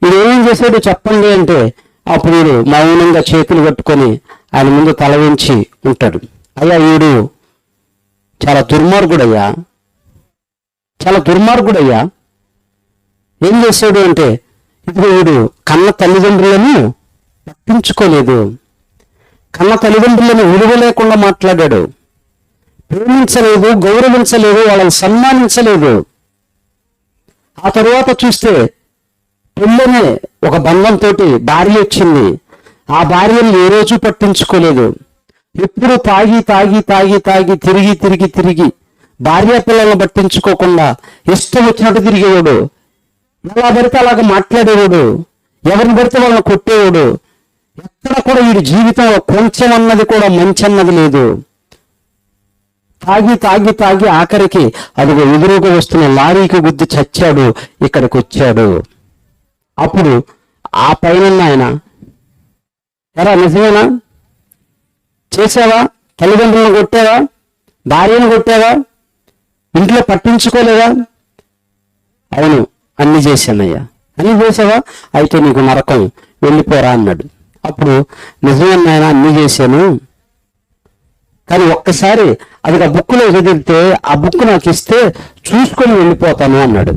వీడేం చేశాడు చెప్పండి అంటే అప్పుడు వీడు మౌనంగా చేతులు కట్టుకొని ఆయన ముందు తల వంచి ఉంటాడు. అయ్యా వీడు చాలా దుర్మార్గుడయ్యా, చాలా దుర్మార్గుడయ్యా. ఏం చేశాడు అంటే, ఇప్పుడు వీడు కన్న తల్లిదండ్రులను పట్టించుకోలేదు, కన్న తల్లిదండ్రులను విలువ లేకుండా మాట్లాడాడు, ప్రేమించలేదు, గౌరవించలేదు, వాళ్ళని సన్మానించలేదు. ఆ తరువాత చూస్తే పెళ్ళనే ఒక బంధంతో భార్య వచ్చింది. ఆ భార్యను ఏ రోజు పట్టించుకోలేదు. ఎప్పుడు తాగి తాగి తాగి తాగి తిరిగి తిరిగి తిరిగి భార్య పిల్లలను పట్టించుకోకుండా ఇష్టం వచ్చినట్టు తిరిగేవాడు. ఎలా పడితే అలాగ మాట్లాడేవాడు, ఎవరిని పడితే వాళ్ళని కొట్టేవాడు. ఎక్కడ కూడా వీడి జీవితంలో కొంచెం అన్నది కూడా మంచి అన్నది లేదు. తాగి తాగి తాగి ఆఖరికి అదిగో ఎదురుగా వస్తున్న లారీకి గుద్ది చచ్చాడు, ఇక్కడికి వచ్చాడు. అప్పుడు ఆ పైన ఆయన, ఎరా నిజమేనా, చేసావా, తల్లిదండ్రులను కొట్టావా, భార్యను కొట్టావా, ఇంట్లో పట్టించుకోలేదా? అవును, అన్ని చేశానయ్యా. అన్ని చేసావా? అయితే నీకు నరకం, వెళ్ళిపోరా అన్నాడు. అప్పుడు నిజమేనా ఆయన, అన్ని చేశాను, కానీ ఒక్కసారి అది ఆ బుక్లో చదివితే ఆ బుక్ నాకు ఇస్తే చూసుకొని వెళ్ళిపోతాను అన్నాడు.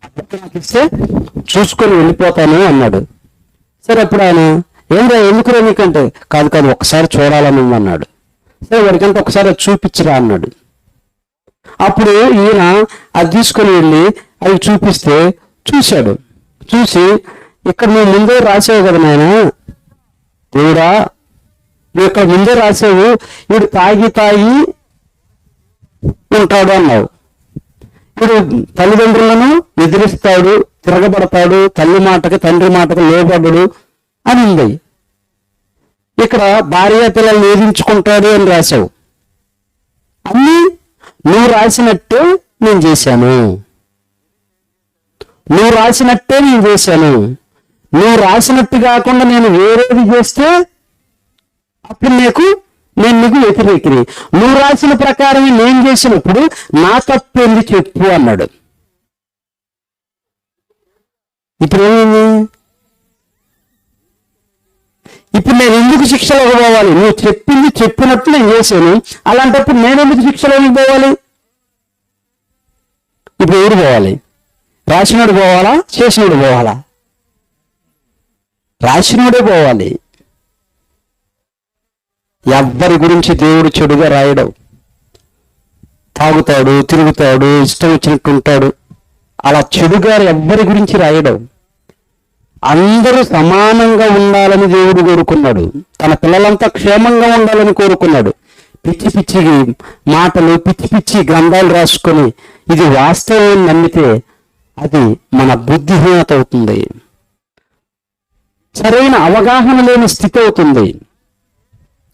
ఆ బుక్ నాకు ఇస్తే చూసుకొని వెళ్ళిపోతాను అన్నాడు. సరే అప్పుడు ఆయన, ఏంరా ఎందుకురా నీకంటే, కాదు కాదు ఒకసారి చూడాలని అన్నాడు. సరే వాడికంటే ఒకసారి అది చూపించరా అన్నాడు. అప్పుడు ఈయన అది తీసుకొని వెళ్ళి అవి చూపిస్తే చూశాడు. చూసి, ఇక్కడ నువ్వు ముందే రాసావు కదా నాయన, దేవుడా నువ్వు ఇక్కడ ముందే రాసావు, వీడు తాగి తాగి ఉంటాడు అన్నావు, వీడు తల్లిదండ్రులను ఎదిరిస్తాడు, తిరగబడతాడు, తల్లి మాటకి తండ్రి మాటకి లోబడడు అని ఉంది. ఇక్కడ భార్య పిల్లల్ని వేధించుకుంటాడు అని రాశావు. అన్నీ నువ్వు రాసినట్టే నేను చేశాను, నువ్వు రాసినట్టే నేను చేశాను. నువ్వు రాసినట్టు కాకుండా నేను వేరేది చేస్తే అప్పుడు నేను నీకు వ్యతిరేకిని. నువ్వు రాసిన ప్రకారమే నేను చేసినప్పుడు నా తప్పేంది చెప్పు అన్నాడు. ఇప్పుడు ఏమైంది? ఇప్పుడు నేను ఎందుకు శిక్షలోకి పోవాలి? నువ్వు చెప్పింది చెప్పినట్టు నేను చేశాను, అలాంటప్పుడు నేను ఎందుకు శిక్షలోకి పోవాలి? ఇప్పుడు ఎవరు పోవాలి? రాసినోడు పోవాలా, చేసినోడు పోవాలా? రాసినోడే పోవాలి. ఎవ్వరి గురించి దేవుడు చెడుగా రాయడం. తాగుతాడు, తిరుగుతాడు, ఇష్టం వచ్చినట్టు ఉంటాడు, అలా చెడుగా ఎవ్వరి గురించి రాయడం. అందరూ సమానంగా ఉండాలని దేవుడు కోరుకున్నాడు. తన పిల్లలంతా క్షేమంగా ఉండాలని కోరుకున్నాడు. పిచ్చి పిచ్చి మాటలు, పిచ్చి పిచ్చి గ్రంథాలు రాసుకొని ఇది వాస్తవం నమ్మితే అది మన బుద్ధిహీనత అవుతుంది, సరైన అవగాహన లేని స్థితి అవుతుంది.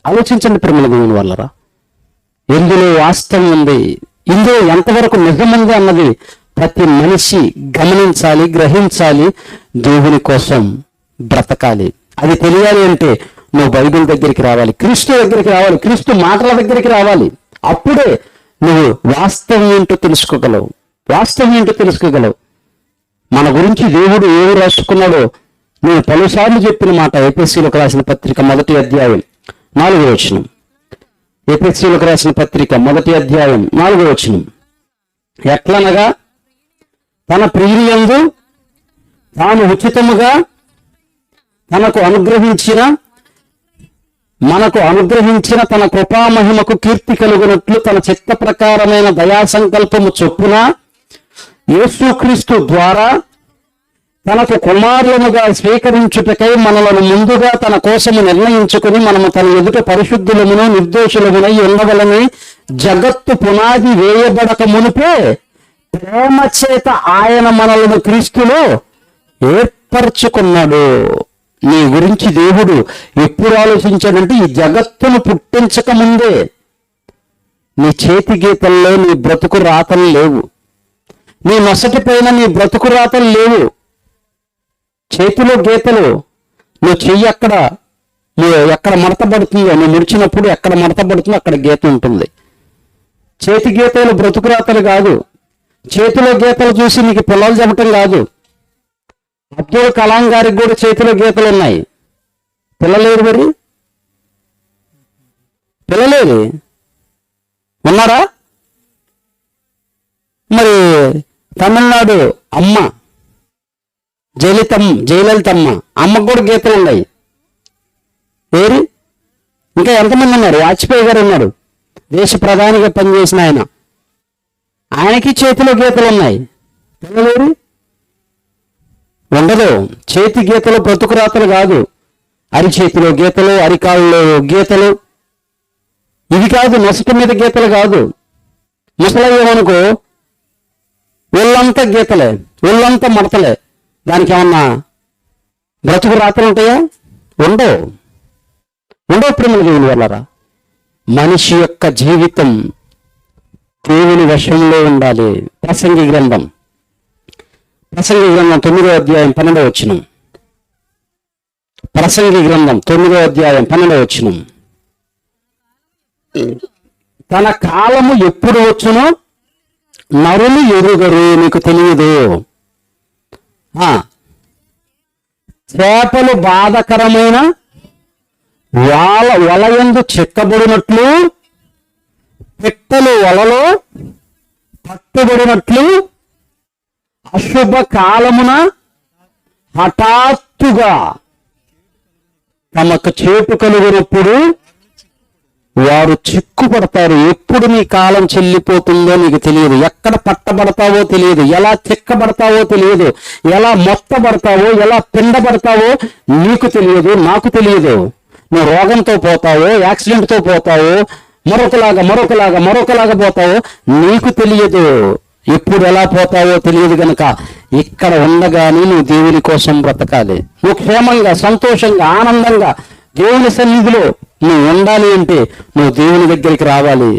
ఆలోచించండి ప్రేమల దేవుని వల్లరా, ఎందులో వాస్తవం ఉంది, ఇందులో ఎంతవరకు నిజముంది అన్నది ప్రతి మనిషి గమనించాలి, గ్రహించాలి, దేవుని కోసం బ్రతకాలి. అది తెలియాలి అంటే నువ్వు బైబిల్ దగ్గరికి రావాలి, క్రీస్తు దగ్గరికి రావాలి, క్రీస్తు మాటల దగ్గరికి రావాలి. అప్పుడే నువ్వు వాస్తవం ఏంటో తెలుసుకోగలవు, వాస్తవం ఏంటో తెలుసుకోగలవు. మన గురించి దేవుడు ఏమి రాసుకున్నాడో నేను పలుసార్లు చెప్పిన మాట. ఎఫెసీయులకు రాసిన పత్రిక 1వ అధ్యాయం 4వ వచనం. ఎఫెసీయులకు రాసిన పత్రిక 1వ అధ్యాయం 4వ వచనం. ఎట్లనగా తన ప్రియులందు తాను ఉచితముగా మనకు అనుగ్రహించిన తన కృపామహిమకు కీర్తి కలుగునట్లు తన చిత్త ప్రకారమైన దయా సంకల్పము చొప్పున యేసుక్రీస్తు ద్వారా తనకు కుమారులముగా స్వీకరించుటకై మనలను ముందుగా తన కోసము నిర్ణయించుకుని మనము తన ఎదుట పరిశుద్ధులమును నిర్దోషులమునై ఉండవలని జగత్తు పునాది వేయబడక మునిపే ప్రేమ చేత ఆయన మనలను క్రీస్తులో ఏర్పరచుకున్నాడు. నీ గురించి దేవుడు ఎప్పుడు ఆలోచించాడంటే ఈ జగత్తును పుట్టించక ముందే. నీ చేతి గీతల్లో నీ బ్రతుకు రాతలు లేవు, నీ నొసటి పైన నీ బ్రతుకు రాతలు లేవు. చేతిలో గీతలు, నువ్వు చెయ్యి ఎక్కడ మడతబడుతుందో, నువ్వు ముడిచినప్పుడు ఎక్కడ మడతబడుతుందో అక్కడ గీత ఉంటుంది. చేతి గీతలు బ్రతుకు రాతలు కాదు. చేతిలో గీతలు చూసి నీకు పిల్లలు చెప్పటం కాదు. అబ్దుల్ కలాం గారికి కూడా చేతిలో గీతలు ఉన్నాయి, పిల్లలేరు. మరి లేరు. ఉన్నారా? మరి తమిళనాడు అమ్మ జయలలితమ్మ అమ్మకు కూడా గీతలు ఉన్నాయి. ఏరి ఇంకా ఎంతమంది ఉన్నారు? వాజ్పేయి గారు ఉన్నారు, దేశ ప్రధానిగా పనిచేసిన ఆయనకి చేతిలో గీతలు ఉన్నాయి. తెలియలేరు? ఉండదు. చేతి గీతలు బ్రతుకురాతలు కాదు, అరిచేతిలో గీతలు, అరికాళ్ళలో గీతలు, ఇవి కాదు. నొసటి మీద గీతలు కాదు. ముసలయ్యేమనుకో ఒళ్ళంతా గీతలే, ఒళ్ళంతా మడతలే. దానికి ఏమన్నా బ్రతుకు రాతలు ఉంటాయా? ఉండవు. ప్రేమలు దేవుని వల్లరా. మనిషి యొక్క జీవితం దేవుని వశంలో ఉండాలి. ప్రసంగి గ్రంథం 9వ అధ్యాయం 12వ వచనం. ప్రసంగి గ్రంథం 9వ అధ్యాయం 12వ వచనం. తన కాలము ఎప్పుడు వచ్చునో నరులు ఎరుగరు, నీకు తెలియదు. చేపలు బాధకరమైన వలయందు చెక్కబడినట్లు, పిట్టలు వలలో పట్టుబడినట్లు అశుభ కాలమున హఠాత్తుగా తమకు చేటు కలుగునప్పుడు వారు చిక్కుపడతారు. ఎప్పుడు నీ కాలం చెల్లిపోతుందో నీకు తెలియదు, ఎక్కడ పట్టబడతావో తెలియదు, ఎలా చిక్కబడతావో తెలియదు, ఎలా మొత్తబడతావో, ఎలా పిండబడతావో నీకు తెలియదు, నాకు తెలియదు. నువ్వు రోగంతో పోతావో, యాక్సిడెంట్తో పోతావో, మరొకలాగా పోతావో నీకు తెలియదు. ఎప్పుడు ఎలా పోతావో తెలియదు గనక ఇక్కడ ఉండగానే నువ్వు దేవుని కోసం బ్రతకాలి. నువ్వు క్షేమంగా, సంతోషంగా, ఆనందంగా దేవుని సన్నిధిలో నువ్వు ఉండాలి అంటే నువ్వు దేవుని దగ్గరికి రావాలి.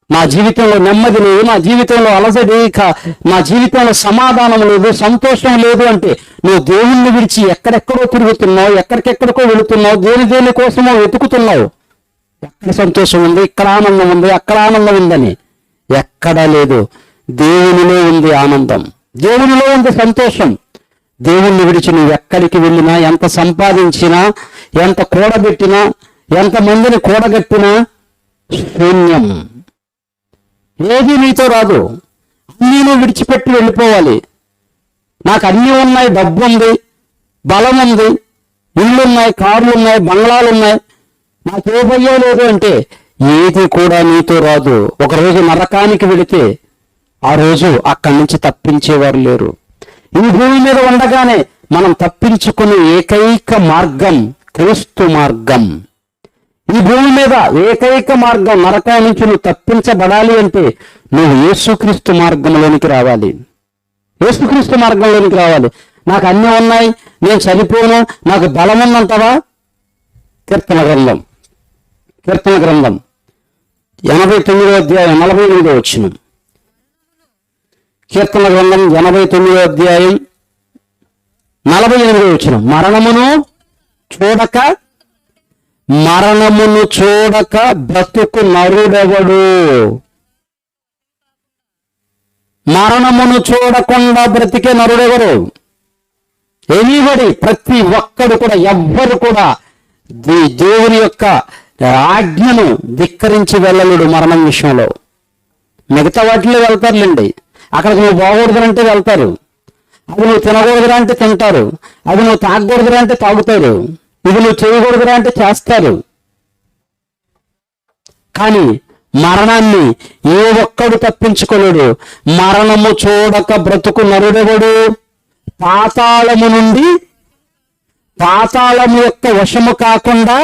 నా జీవితంలో నెమ్మది లేదు, నా జీవితంలో అలసడి, నా జీవితంలో సమాధానం లేదు, సంతోషం లేదు అంటే నువ్వు దేవుణ్ణి విడిచి ఎక్కడెక్కడో తిరుగుతున్నావు, ఎక్కడికెక్కడికో వెళుతున్నావు, దేని కోసమో వెతుకుతున్నావు. ఎక్కడ సంతోషం ఉంది, ఇక్కడ ఆనందం ఉంది, అక్కడ ఆనందం ఉందని ఎక్కడా లేదు. దేవునిలో ఉంది ఆనందం, దేవునిలో ఉంది సంతోషం. దేవుణ్ణి విడిచి నువ్వు ఎక్కడికి వెళ్ళినా, ఎంత సంపాదించినా, ఎంత కూడబెట్టినా, ఎంతమందిని కూడగట్టినా శూన్యం. ఏది నీతో రాదు. అన్నీ నువ్వు విడిచిపెట్టి వెళ్ళిపోవాలి. నాకు అన్నీ ఉన్నాయి, డబ్బు ఉంది, బలం ఉంది, ఇళ్ళున్నాయి, కార్లు ఉన్నాయి, బంగ్లాలు ఉన్నాయి, నాకేమయ్యో లేదు అంటే ఏది కూడా నీతో రాదు. ఒకరోజు నరకానికి వెళితే ఆ రోజు అక్కడి నుంచి తప్పించేవారు లేరు. ఈ భూమి మీద ఉండగానే మనం తప్పించుకునే ఏకైక మార్గం క్రీస్తు మార్గం. ఈ భూమి మీద ఏకైక మార్గం, నరకం నుంచి నువ్వు తప్పించబడాలి అంటే నువ్వు యేసుక్రీస్తు మార్గంలోనికి రావాలి. యేసుక్రీస్తు మార్గంలోనికి రావాలి. నాకు అన్నీ ఉన్నాయి, నేను చనిపోను, నాకు బలం ఉందంటావా? కీర్తన గ్రంథం 89వ అధ్యాయం 48వ వచనం. కీర్తన గ్రంథం 89వ అధ్యాయం 48వ వచనం. మరణమును చూడక బ్రతుకు నరుడెవడు? మరణమును చూడకుండా బ్రతికే నరుడెవరు? ఎనీబడి, ప్రతి ఒక్కడు కూడా, ఎవ్వరు కూడా దేవుని యొక్క ఆజ్ఞను ధిక్కరించి వెళ్ళలేడు మరణం విషయంలో. మిగతా వాటిలో వెళ్తారులేండి. అక్కడికి నువ్వు బాగూడదురంటే వెళ్తారు, అది నువ్వు తినకూడదురా అంటే తింటారు, అది నువ్వు తాగకూడదురా అంటే తాగుతారు, ఇది నువ్వు చేయకూడదురా అంటే చేస్తారు. కానీ మరణాన్ని ఏ ఒక్కడు తప్పించుకోలేడు. మరణము చూడక బ్రతుకు నరుడెవడు? పాతాళము యొక్క వశము కాకుండా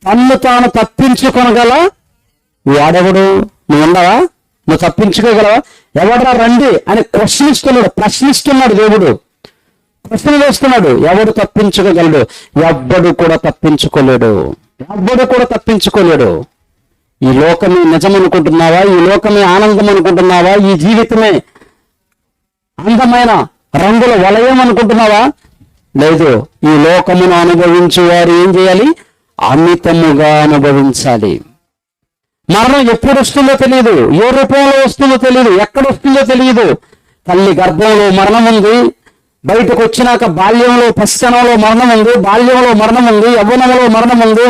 తన్ను తాను తప్పించుకొనగల వాడెవడు? నువ్వు ఉండవా? నువ్వు తప్పించుకోగలవా? ఎవడరా రండి అని ప్రశ్నిస్తున్నాడు దేవుడు. ప్రశ్న వేస్తున్నాడు. ఎవడు తప్పించుకోగలడు? ఎవ్వడు కూడా తప్పించుకోలేడు. ఈ లోకమే నిజం అనుకుంటున్నావా? ఈ లోకమే ఆనందం అనుకుంటున్నావా? ఈ జీవితమే అందమైన రంగుల వలయం అనుకుంటున్నావా? లేదు. ఈ లోకమును అనుభవించు వారు ఏం చేయాలి? అమితముగా అనుభవించాలి. మరణం ఎప్పుడు వస్తుందో తెలియదు, ఏ రూపంలో వస్తుందో తెలియదు, ఎక్కడ వస్తుందో తెలియదు. తల్లి గర్భంలో మరణం ఉంది, బయటకు వచ్చినాక బాల్యంలో పసితనంలో మరణం ఉంది, బాల్యంలో మరణం ఉంది, యవ్వనంలో మరణం ఉంది,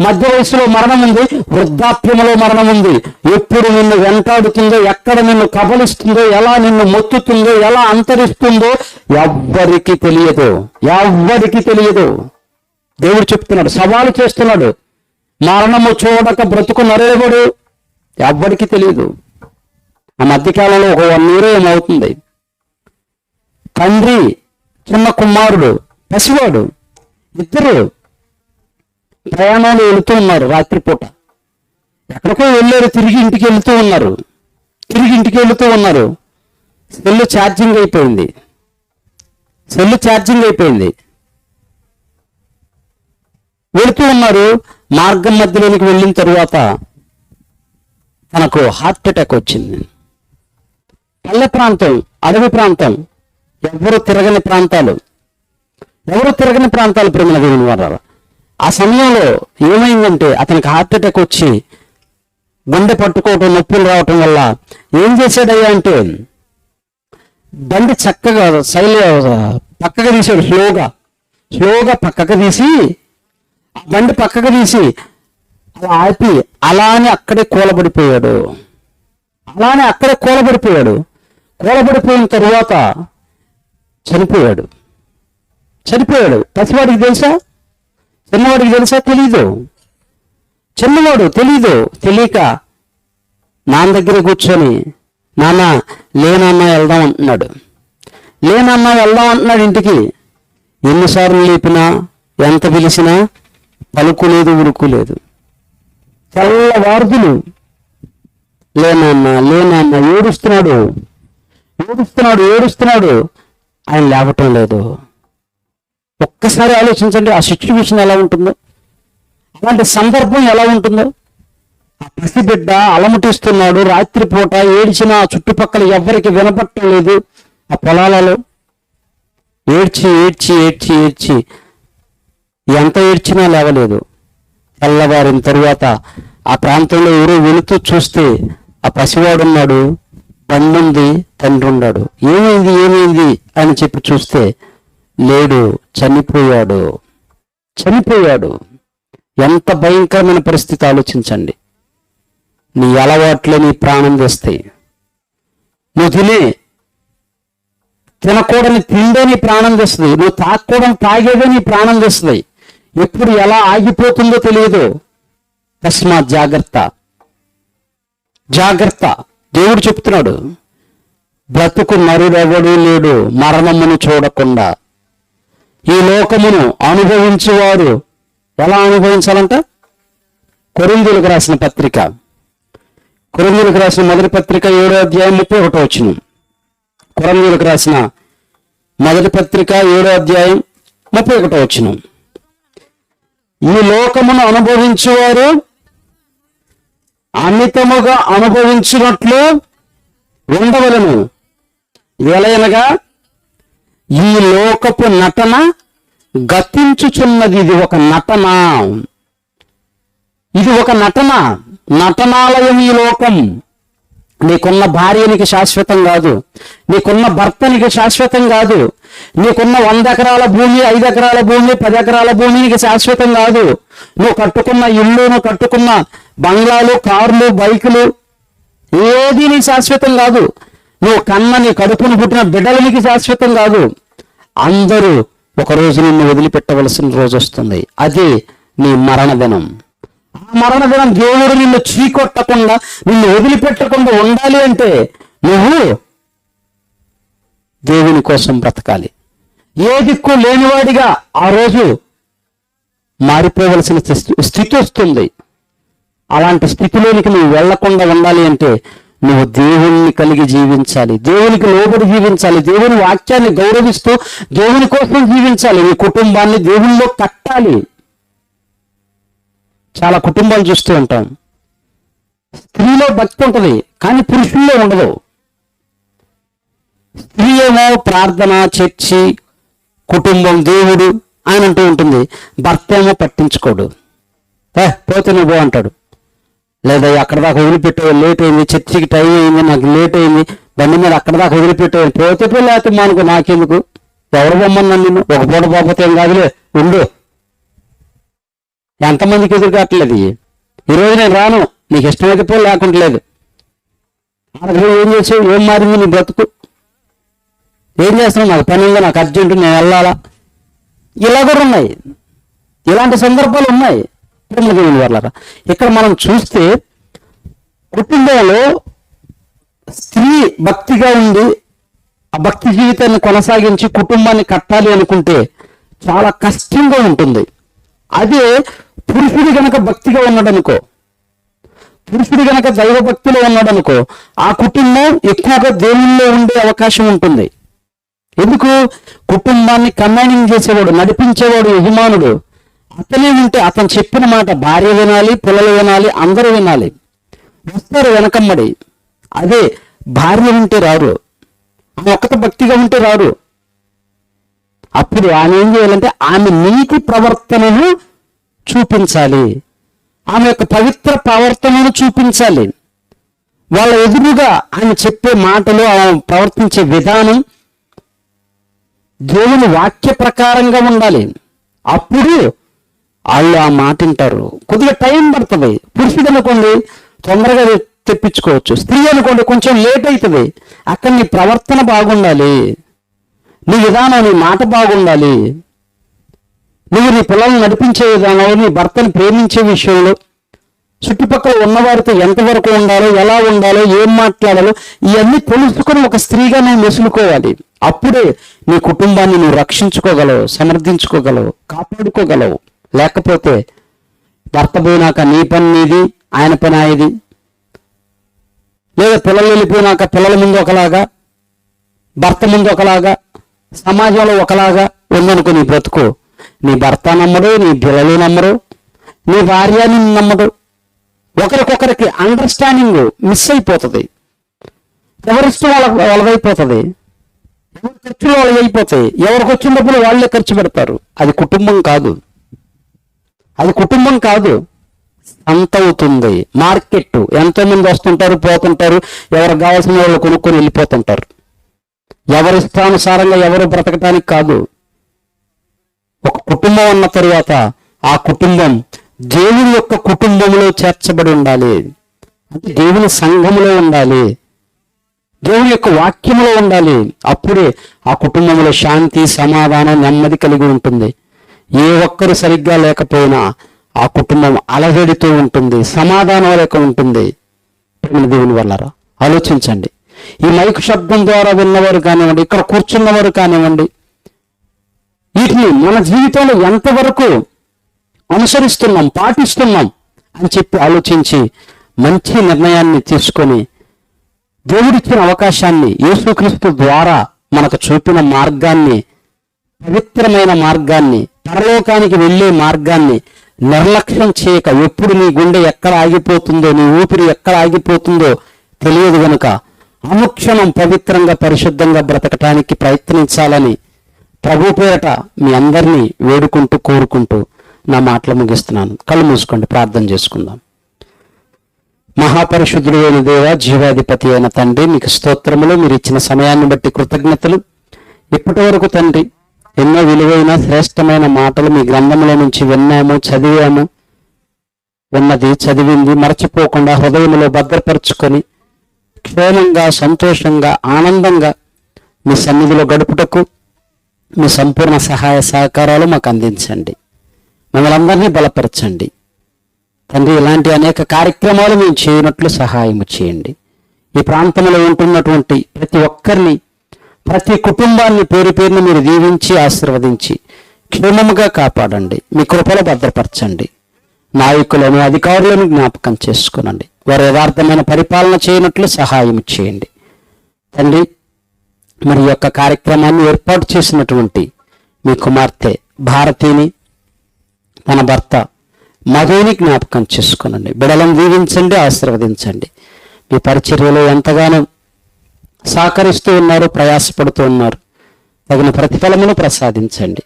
మధ్య వయసులో మరణం ఉంది, వృద్ధాప్యంలో మరణం ఉంది. ఎప్పుడు నిన్ను వెంటాడుతుందో, ఎక్కడ నిన్ను కబలిస్తుందో, ఎలా నిన్ను మొత్తుతుందో, ఎలా అంతరిస్తుందో ఎవ్వరికి తెలియదు, ఎవ్వరికి తెలియదు. దేవుడు చెప్తున్నాడు, సవాలు చేస్తున్నాడు. మరణము చూడక బ్రతుకు నరేవాడు ఎవ్వరికి తెలియదు. ఆ మధ్యకాలంలో ఒక 1 year ఏమవుతుంది, తండ్రి చిన్న కుమారుడు పసివాడు ఇద్దరు ప్రయాణంలో వెళుతూ ఉన్నారు. రాత్రిపూట ఎక్కడికో వెళ్ళారు, తిరిగి ఇంటికి వెళుతూ ఉన్నారు. సెల్ ఛార్జింగ్ అయిపోయింది. వెళుతూ ఉన్నారు. మార్గం మధ్యలోనికి వెళ్ళిన తరువాత తనకు హార్ట్ అటాక్ వచ్చింది. పల్లె ప్రాంతం, అడవి ప్రాంతం, ఎవరు తిరగని ప్రాంతాలు ప్రేమ దేవుని వారు. ఆ సమయంలో ఏమైందంటే అతనికి హార్ట్ అటాక్ వచ్చి గుండె పట్టుకోవటం, నొప్పులు రావటం వల్ల ఏం చేశాడయ్యా అంటే బండి చక్కగా పక్కకు తీసాడు. స్లోగా పక్కకు తీసి బండి పక్కకు తీసి అలా ఆపి అలానే అక్కడే కూలబడిపోయాడు. కూలబడిపోయిన తరువాత చనిపోయాడు. పసివాడికి తెలుసా, చిన్నవాడికి తెలుసా? చిన్నవాడు తెలియక నాన్న దగ్గర కూర్చొని, నాన్న లేనన్నా వెళ్దాం అంటున్నాడు ఇంటికి. ఎన్నిసార్లు లేపినా, ఎంత పిలిచినా పలుకు లేదు, ఉరుకు లేదు. తెల్లవారుదులు లేనన్నా ఏడుస్తున్నాడు. ఆయన లేవటం లేదు. ఒక్కసారి ఆలోచించండి, ఆ సిచ్యువేషన్ ఎలా ఉంటుందో, అలాంటి సందర్భం ఎలా ఉంటుందో. ఆ పసిబిడ్డ అలమటిస్తున్నాడు. రాత్రిపూట ఏడ్చిన చుట్టుపక్కల ఎవ్వరికి వినపట్టం లేదు. ఆ పొలాలలో ఏడ్చి ఎంత ఏడ్చినా లేవలేదు. తెల్లవారిన తరువాత ఆ ప్రాంతంలో ఎవరో వెళుతూ చూస్తే ఆ పసివాడున్నాడు, బండుంది, తండ్రి ఉన్నాడు. ఏమైంది అని చెప్పి చూస్తే లేడు, చనిపోయాడు. ఎంత భయంకరమైన పరిస్థితి ఆలోచించండి. నీ అలవాట్లే నీ ప్రాణం తెస్తాయి. నువ్వు తినకూడని తిండే నీ ప్రాణం తెస్తుంది. నువ్వు తాగకూడని తాగేదే నీ ప్రాణం తెస్తుంది. ఎప్పుడు ఎలా ఆగిపోతుందో తెలియదు. తస్మాత్ జాగ్రత్త. దేవుడు చెప్తున్నాడు, బ్రతుకు నరుడెవడూ లేడు మరణమును చూడకుండా. ఈ లోకమును అనుభవించేవారు ఎలా అనుభవించాలంట? కొరింథీయులకు రాసిన మొదటి పత్రిక 7వ అధ్యాయం 31వ వచనం. కొరింథీయులకు రాసిన మొదటి పత్రిక 7వ అధ్యాయం 31వ వచనం. ఈ లోకమును అనుభవించేవారు అమితముగా అనుభవించినట్లు ఉండవలను. ఎలయనగా ఈ లోకపు నటన గతించుచున్నది. ఇది ఒక నటనాలయం ఈ లోకం. నీకున్న భార్యనికి శాశ్వతం కాదు, నీకున్న భర్తనికి శాశ్వతం కాదు, నీకున్న 100 ఎకరాల భూమి, 5 ఎకరాల భూమి, 10 ఎకరాల భూమి నీకు శాశ్వతం కాదు. నువ్వు కట్టుకున్న ఇల్లు, నువ్వు కట్టుకున్న బంగ్లాలు, కార్లు, బైకులు ఏది నీ శాశ్వతం కాదు. నువ్వు నీ కడుపును పుట్టిన బిడ్డలు నీకు శాశ్వతం కాదు. అందరూ ఒకరోజు నిన్ను వదిలిపెట్టవలసిన రోజు వస్తుంది. అది నీ మరణ దినం. ఆ మరణ దినం దేవుడు నిన్ను చీకొట్టకుండా, నిన్ను వదిలిపెట్టకుండా ఉండాలి అంటే నువ్వు దేవుని కోసం బ్రతకాలి. ఏ దిక్కు లేనివాడిగా ఆ రోజు మారిపోవలసిన స్థితి వస్తుంది. అలాంటి స్థితిలోనికి నువ్వు వెళ్లకుండా ఉండాలి అంటే నువ్వు దేవుణ్ణి కలిగి జీవించాలి, దేవునికి లోబడి జీవించాలి, దేవుని వాక్యాన్ని గౌరవిస్తూ దేవుని కోసం జీవించాలి. నీ కుటుంబాన్ని దేవునిలో కట్టాలి. చాలా కుటుంబాలు చూస్తూ ఉంటాం, స్త్రీలో భక్తి ఉంటుంది కానీ పురుషుల్లో ఉండదు. స్త్రీ ఏమో ప్రార్థన, చర్చి, కుటుంబం, దేవుడు ఆయన అంటూ ఉంటుంది. భర్త ఏమో పట్టించుకోడు. పోతే నువ్వు అంటాడు, లేదా అక్కడ దాకా వదిలిపెట్టావు, లేట్ అయింది, చర్చికి టైం అయింది, నాకు లేట్ అయింది, బండి మీద అక్కడ దాకా వదిలిపెట్టావు, పోతే లేకపోతే మానుకో, నాకెందుకు, ఎవరు పొమ్మన్నాను నిన్ను? ఒక పూట పోకపోతే ఏం కాదులే, ఉండు. ఎంతమందికి ఎదురు కావట్లేదు. ఈరోజు నేను రాను, నీకు ఇష్టమైతే పో, లేకుంటలేదు. అక్కడ ఏం చేసావు? ఏం మారింది నీ బ్రతుకు? ఏం చేస్తున్నావు? నాకు పని ఉందా, నాకు అర్జెంటు, నేను వెళ్ళాలా? ఇలా కూడా ఉన్నాయి, ఇలాంటి సందర్భాలు ఉన్నాయి. వాళ్ళరా ఇక్కడ మనం చూస్తే కుటుంబంలో స్త్రీ భక్తిగా ఉండి ఆ భక్తి జీవితాన్ని కొనసాగించి కుటుంబాన్ని కట్టాలి అనుకుంటే చాలా కష్టంగా ఉంటుంది. అదే పురుషుడు గనక భక్తిగా ఉన్నాడనుకో, పురుషుడు గనక దైవభక్తిలో ఉన్నాడనుకో, ఆ కుటుంబం ఎక్కువగా దేవుల్లో ఉండే అవకాశం ఉంటుంది. ఎందుకు? కుటుంబాన్ని కమాండింగ్ చేసేవాడు, నడిపించేవాడు యజమానుడు అతనే ఉంటే అతను చెప్పిన మాట భార్య వినాలి, పిల్లలు వినాలి, అందరూ వినాలి, వస్తారు వెనకమ్మడి. అదే భార్య ఉంటే రారు, ఆమె ఒక్కత భక్తిగా ఉంటే రారు. అప్పుడు ఆమె ఏం చేయాలంటే ఆమె నీతి ప్రవర్తనను చూపించాలి, ఆమె యొక్క పవిత్ర ప్రవర్తనను చూపించాలి. వాళ్ళ ఎదురుగా ఆమె చెప్పే మాటలు, ఆమె ప్రవర్తించే విధానం దేవుని వాక్య ప్రకారంగా ఉండాలి. అప్పుడు వాళ్ళు ఆ మాట వింటారు. కొద్దిగా టైం పడుతుంది. పురుషుడు అనుకోండి తొందరగా తెప్పించుకోవచ్చు, స్త్రీ అనుకోండి కొంచెం లేట్ అవుతుంది. అక్కడ నీ ప్రవర్తన బాగుండాలి, నీ విధానం, నీ మాట బాగుండాలి. నువ్వు నీ పిల్లల్ని నడిపించే విధానంలో, నీ భర్తను ప్రేమించే విషయంలో, చుట్టుపక్కల ఉన్నవారితో ఎంతవరకు ఉండాలో, ఎలా ఉండాలో, ఏం మాట్లాడాలో ఇవన్నీ తెలుసుకుని ఒక స్త్రీగా నువ్వు మెసులుకోవాలి. అప్పుడే నీ కుటుంబాన్ని నువ్వు రక్షించుకోగలవు, సమర్థించుకోగలవు, కాపాడుకోగలవు. లేకపోతే భర్త పోయినాక నీ పని నీది, ఆయన పని ఆయది, లేదా పిల్లలు వెళ్ళిపోయినాక పిల్లల ముందు ఒకలాగా, భర్త ముందు ఒకలాగా, సమాజంలో ఒకలాగా ఉందనుకో నీ బ్రతుకు. నీ భర్త నమ్మడు, నీ పిల్లలు నమ్మరు, నీ భార్య నిన్ను నమ్మడు. ఒకరికొకరికి అండర్స్టాండింగ్ మిస్ అయిపోతుంది. ఎవరిష్టం వాళ్ళకైపోతుంది, ఎవరి ఖర్చులు వాళ్ళకి అయిపోతాయి. ఎవరికి వచ్చిన డబ్బులు వాళ్ళే ఖర్చు పెడతారు. అది కుటుంబం కాదు, అది కుటుంబం కాదు, అంత అవుతుంది. మార్కెట్ ఎంతో మంది వస్తుంటారు, పోతుంటారు, ఎవరికి కావాల్సిన వాళ్ళు కొనుక్కొని వెళ్ళిపోతుంటారు. ఎవరి ఇష్టానుసారంగా ఎవరు బ్రతకటానికి కాదు. ఒక కుటుంబం ఉన్న తరువాత ఆ కుటుంబం దేవుని యొక్క కుటుంబంలో చేర్చబడి ఉండాలి, అంటే దేవుని సంఘములో ఉండాలి, దేవుని యొక్క వాక్యములో ఉండాలి. అప్పుడే ఆ కుటుంబంలో శాంతి, సమాధానం, నెమ్మది కలిగి ఉంటుంది. ఏ ఒక్కరు సరిగ్గా లేకపోయినా ఆ కుటుంబం అలజడితో ఉంటుంది, సమాధానం లేక ఉంటుంది. దేవుని వల్లరా ఆలోచించండి. ఈ మైకు శబ్దం ద్వారా విన్నవారు కానివ్వండి, ఇక్కడ కూర్చున్నవారు కానివ్వండి, వీటిని మన జీవితంలో ఎంతవరకు అనుసరిస్తున్నాం, పాటిస్తున్నాం అని చెప్పి ఆలోచించి మంచి నిర్ణయాన్ని తీసుకొని దేవుడిచ్చిన అవకాశాన్ని, యేసుక్రీస్తు ద్వారా మనకు చూపిన మార్గాన్ని, పవిత్రమైన మార్గాన్ని, పరలోకానికి వెళ్ళే మార్గాన్ని నిర్లక్ష్యం చేయక, ఎప్పుడు నీ గుండె ఎక్కడ ఆగిపోతుందో, నీ ఊపిరి ఎక్కడ ఆగిపోతుందో తెలియదు గనుక అనుక్షణం పవిత్రంగా, పరిశుద్ధంగా బ్రతకటానికి ప్రయత్నించాలని ప్రభు పేరట మీ అందరినీ వేడుకుంటూ, కోరుకుంటూ నా మాటలు ముగిస్తున్నాను. కళ్ళు మూసుకోండి, ప్రార్థన చేసుకుందాం. మహాపరిశుద్ధుడు అయిన దేవ, జీవాధిపతి అయిన తండ్రి, మీకు స్తోత్రములు. మీరు ఇచ్చిన సమయాన్ని బట్టి కృతజ్ఞతలు. ఇప్పటి వరకు తండ్రి ఎన్నో విలువైన శ్రేష్టమైన మాటలు మీ గ్రంథంలో నుంచి విన్నాము, చదివాము. ఉన్నది చదివింది మరచిపోకుండా హృదయంలో భద్రపరుచుకొని క్షేమంగా, సంతోషంగా, ఆనందంగా మీ సన్నిధిలో గడుపుటకు మీ సంపూర్ణ సహాయ సహకారాలు మాకు అందించండి. మమ్మల్ని అందరినీ బలపరచండి తండ్రి. ఇలాంటి అనేక కార్యక్రమాలు మేము చేయనట్లు సహాయం చేయండి. ఈ ప్రాంతంలో ఉంటున్నటువంటి ప్రతి ఒక్కరిని, ప్రతి కుటుంబాన్ని పేరు పేరును మీరు దీవించి ఆశీర్వదించి క్షేమముగా కాపాడండి. మీ కృపలో భద్రపరచండి. నాయకులను, అధికారులను జ్ఞాపకం చేసుకునండి. వారు యథార్థమైన పరిపాలన చేయనట్లు సహాయం చేయండి తండ్రి. మరి యొక్క కార్యక్రమాన్ని ఏర్పాటు చేసినటువంటి మీ కుమార్తె భారతిని, తన భర్త మధుని జ్ఞాపకం చేసుకునండి. బిడలను దీవించండి, ఆశీర్వదించండి. మీ పరిచర్యలో ఎంతగానో సహకరిస్తూ ఉన్నారు, ప్రయాసపడుతూ ఉన్నారు. తగిన ప్రతిఫలమును ప్రసాదించండి.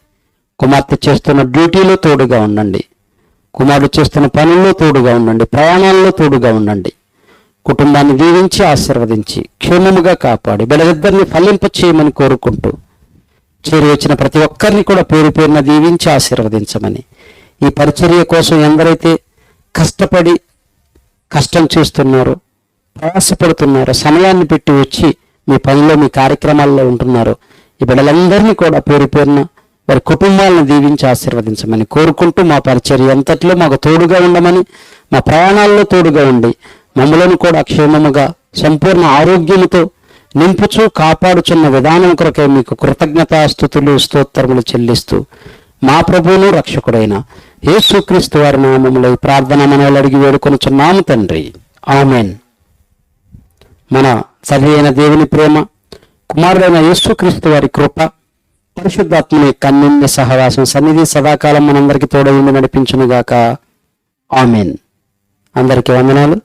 కుమార్తె చేస్తున్న డ్యూటీలో తోడుగా ఉండండి. కుమారుడు చేస్తున్న పనుల్లో తోడుగా ఉండండి. ప్రయాణాల్లో తోడుగా ఉండండి. కుటుంబాన్ని దీవించి ఆశీర్వదించి క్షేమముగా కాపాడి బిడ్డలిద్దరిని ఫలింప చేయమని కోరుకుంటూ చేరి వచ్చిన ప్రతి ఒక్కరిని కూడా పేరు పేరున దీవించి ఆశీర్వదించమని, ఈ పరిచర్య కోసం ఎందరైతే కష్టపడి కష్టం చేస్తున్నారో, ప్రయాసపడుతున్నారో, సమయాన్ని పెట్టి వచ్చి మీ పనిలో మీ కార్యక్రమాల్లో ఉంటున్నారో, ఈ బిడ్డలందరినీ కూడా పేరు పేరున వారి కుటుంబాలను దీవించి ఆశీర్వదించమని కోరుకుంటూ, మా పరిచర్య అంతట్లో మాకు తోడుగా ఉండమని, మా ప్రయాణాల్లో తోడుగా ఉండి మమ్మలను కూడా క్షేమముగా సంపూర్ణ ఆరోగ్యముతో నింపుచూ కాపాడుచున్న విధానం కొరకై మీకు కృతజ్ఞతాస్తుతులు స్తోత్రములు చెల్లిస్తూ మా ప్రభువును రక్షకుడైన యేసుక్రీస్తు వారి నామములో ఈ ప్రార్థన మనవులు అడిగి వేడుకొనుచున్నాము తండ్రి, ఆమెన్. మన తండ్రి అయిన దేవుని ప్రేమ, కుమారుడైన యేసుక్రీస్తు వారి కృప, పరిశుద్ధాత్మని కన్నున్న సహవాసం సన్నిధి సదాకాలం మనందరికీ తోడైండి నడిపించునుగాక. ఆమెన్. అందరికీ వందనాలు.